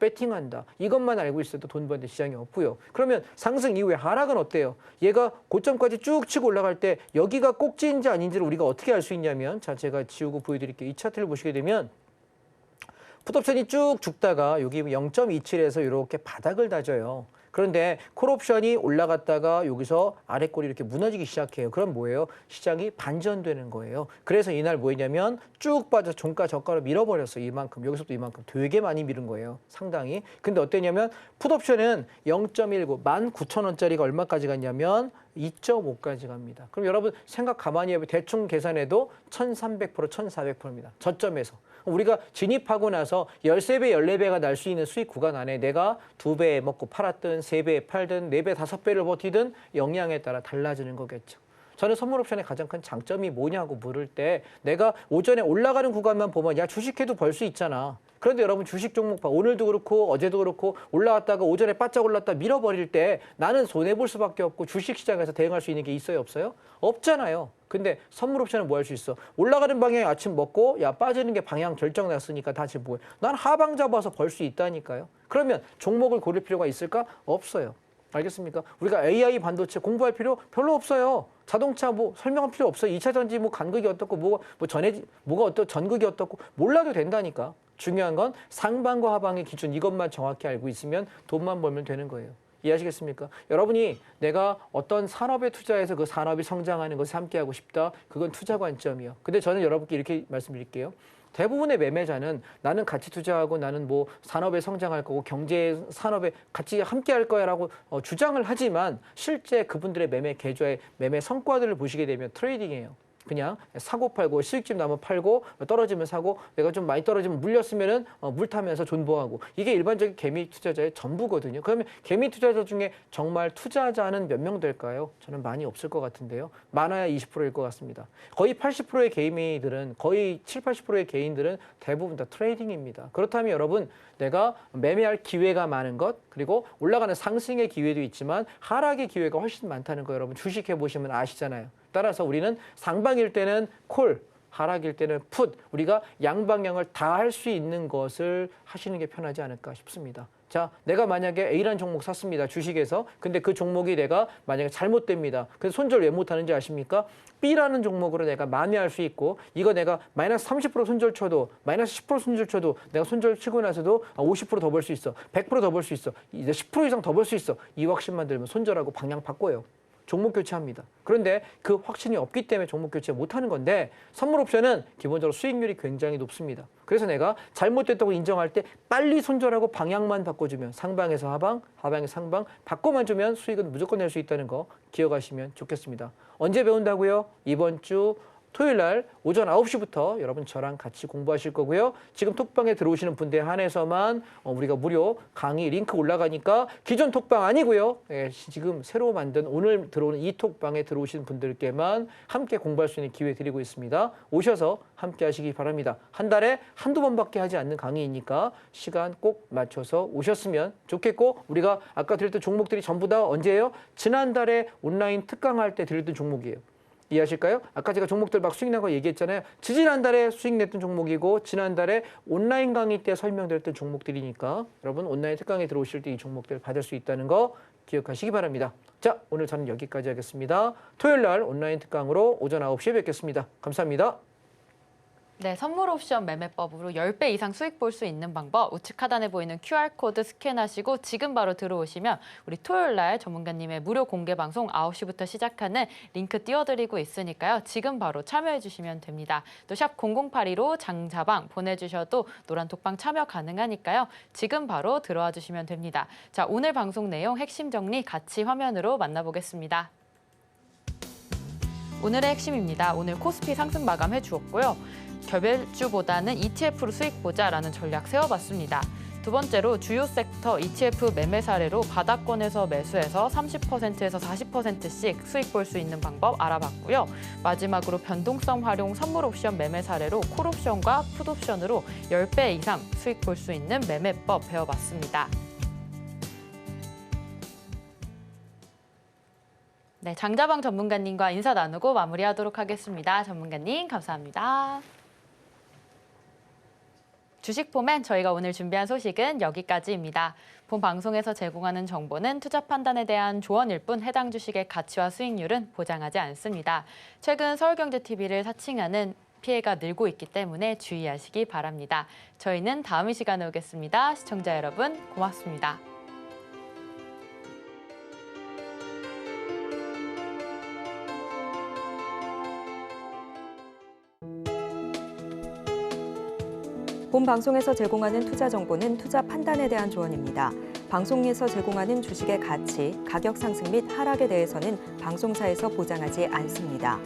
배팅한다. 이것만 알고 있어도 돈 버는 시장이 없고요. 그러면 상승 이후에 하락은 어때요? 얘가 고점까지 쭉 치고 올라갈 때 여기가 꼭지인지 아닌지를 우리가 어떻게 알 수 있냐면 자, 제가 지우고 보여드릴게요. 이 차트를 보시게 되면 풋옵션이 쭉 죽다가 여기 0.27에서 이렇게 바닥을 다져요. 그런데 콜옵션이 올라갔다가 여기서 아래꼬리 이렇게 무너지기 시작해요. 그럼 뭐예요? 시장이 반전되는 거예요. 그래서 이날 뭐였냐면 쭉 빠져 종가 저가로 밀어버렸어요. 이만큼 여기서부터 이만큼 되게 많이 밀은 거예요. 상당히. 근데 어땠냐면 풋옵션은 0.19 19,000원짜리가 얼마까지 갔냐면 2.5까지 갑니다. 그럼 여러분 생각 가만히 해보면 대충 계산해도 1,300%, 1,400%입니다. 저점에서. 우리가 진입하고 나서 13배, 14배가 날 수 있는 수익 구간 안에 내가 2배 먹고 팔았든 3배 팔든 4배, 5배를 버티든 역량에 따라 달라지는 거겠죠. 저는 선물 옵션의 가장 큰 장점이 뭐냐고 물을 때 내가 오전에 올라가는 구간만 보면 야 주식해도 벌 수 있잖아. 그런데 여러분 주식 종목 봐. 오늘도 그렇고 어제도 그렇고 올라왔다가 오전에 바짝 올랐다 밀어버릴 때 나는 손해볼 수밖에 없고 주식시장에서 대응할 수 있는 게 있어요 없어요? 없잖아요. 근데 선물 옵션은 뭐 할 수 있어? 올라가는 방향에 아침 먹고 야 빠지는 게 방향 결정 났으니까 다시 뭐해? 난 하방 잡아서 벌 수 있다니까요. 그러면 종목을 고를 필요가 있을까? 없어요. 알겠습니까? 우리가 AI 반도체 공부할 필요 별로 없어요. 자동차 뭐 설명할 필요 없어요. 2차 전지 뭐 간극이 어떻고 뭐가 어떤 전극이 어떻고 몰라도 된다니까. 중요한 건 상방과 하방의 기준 이것만 정확히 알고 있으면 돈만 벌면 되는 거예요. 이해하시겠습니까? 여러분이 내가 어떤 산업에 투자해서 그 산업이 성장하는 것을 함께하고 싶다. 그건 투자 관점이요. 근데 저는 여러분께 이렇게 말씀드릴게요. 대부분의 매매자는 나는 같이 투자하고 나는 뭐 산업에 성장할 거고 경제 산업에 같이 함께 할 거야라고 주장을 하지만 실제 그분들의 매매 계좌의 매매 성과들을 보시게 되면 트레이딩이에요. 그냥 사고 팔고 수익집 나면 팔고 떨어지면 사고 내가 좀 많이 떨어지면 물렸으면은 물 타면서 존버하고 이게 일반적인 개미 투자자의 전부거든요. 그러면 개미 투자자 중에 정말 투자자는 몇 명 될까요? 저는 많이 없을 것 같은데요. 많아야 20%일 것 같습니다. 거의 80%의 개미들은 거의 7, 80%의 개인들은 대부분 다 트레이딩입니다. 그렇다면 여러분 내가 매매할 기회가 많은 것 그리고 올라가는 상승의 기회도 있지만 하락의 기회가 훨씬 많다는 거 여러분 주식해 보시면 아시잖아요. 따라서 우리는 상방일 때는 콜, 하락일 때는 풋, 우리가 양방향을 다 할 수 있는 것을 하시는 게 편하지 않을까 싶습니다. 자, 내가 만약에 A라는 종목 샀습니다. 주식에서. 근데 그 종목이 내가 만약에 잘못됩니다. 그래서 손절 왜 못하는지 아십니까? B라는 종목으로 내가 만회할 수 있고 이거 내가 마이너스 30% 손절 쳐도 마이너스 10% 손절 쳐도 내가 손절 치고 나서도 50% 더 벌 수 있어. 100% 더 벌 수 있어. 이제 10% 이상 더 벌 수 있어. 이 확신만 들면 손절하고 방향 바꿔요. 종목 교체합니다. 그런데 그 확신이 없기 때문에 종목 교체 못하는 건데 선물 옵션은 기본적으로 수익률이 굉장히 높습니다. 그래서 내가 잘못됐다고 인정할 때 빨리 손절하고 방향만 바꿔주면 상방에서 하방, 하방에서 상방 바꿔만 주면 수익은 무조건 낼 수 있다는 거 기억하시면 좋겠습니다. 언제 배운다고요? 이번 주 토요일 날 오전 9시부터 여러분 저랑 같이 공부하실 거고요. 지금 톡방에 들어오시는 분들에 한해서만 우리가 무료 강의 링크 올라가니까 기존 톡방 아니고요. 지금 새로 만든 오늘 들어오는 이 톡방에 들어오시는 분들께만 함께 공부할 수 있는 기회 드리고 있습니다. 오셔서 함께 하시기 바랍니다. 한 달에 한두 번밖에 하지 않는 강의이니까 시간 꼭 맞춰서 오셨으면 좋겠고 우리가 아까 드렸던 종목들이 전부 다 언제예요? 지난달에 온라인 특강할 때 드렸던 종목이에요. 이해하실까요? 아까 제가 종목들 막 수익 난 거 얘기했잖아요. 지지난달에 수익 냈던 종목이고 지난달에 온라인 강의 때 설명드렸던 종목들이니까 여러분 온라인 특강에 들어오실 때 이 종목들 받을 수 있다는 거 기억하시기 바랍니다. 자, 오늘 저는 여기까지 하겠습니다. 토요일 날 온라인 특강으로 오전 9시에 뵙겠습니다. 감사합니다. 네, 선물 옵션 매매법으로 10배 이상 수익 볼 수 있는 방법 우측 하단에 보이는 QR코드 스캔하시고 지금 바로 들어오시면 우리 토요일 날 전문가님의 무료 공개 방송 9시부터 시작하는 링크 띄워드리고 있으니까요. 지금 바로 참여해 주시면 됩니다. 또 샵 0082로 장자방 보내주셔도 노란 톡방 참여 가능하니까요. 지금 바로 들어와 주시면 됩니다. 자, 오늘 방송 내용 핵심 정리 같이 화면으로 만나보겠습니다. 오늘의 핵심입니다. 오늘 코스피 상승 마감해 주었고요. 개별주보다는 ETF로 수익 보자라는 전략 세워봤습니다. 두 번째로 주요 섹터 ETF 매매 사례로 바닥권에서 매수해서 30%에서 40%씩 수익 볼 수 있는 방법 알아봤고요. 마지막으로 변동성 활용 선물 옵션 매매 사례로 콜옵션과 풋옵션으로 10배 이상 수익 볼 수 있는 매매법 배워봤습니다. 네, 장자방 전문가님과 인사 나누고 마무리하도록 하겠습니다. 전문가님 감사합니다. 주식포맨 저희가 오늘 준비한 소식은 여기까지입니다. 본 방송에서 제공하는 정보는 투자 판단에 대한 조언일 뿐 해당 주식의 가치와 수익률은 보장하지 않습니다. 최근 서울경제TV를 사칭하는 피해가 늘고 있기 때문에 주의하시기 바랍니다. 저희는 다음 이 시간에 오겠습니다. 시청자 여러분 고맙습니다. 본 방송에서 제공하는 투자 정보는 투자 판단에 대한 조언입니다. 방송에서 제공하는 주식의 가치, 가격 상승 및 하락에 대해서는 방송사에서 보장하지 않습니다.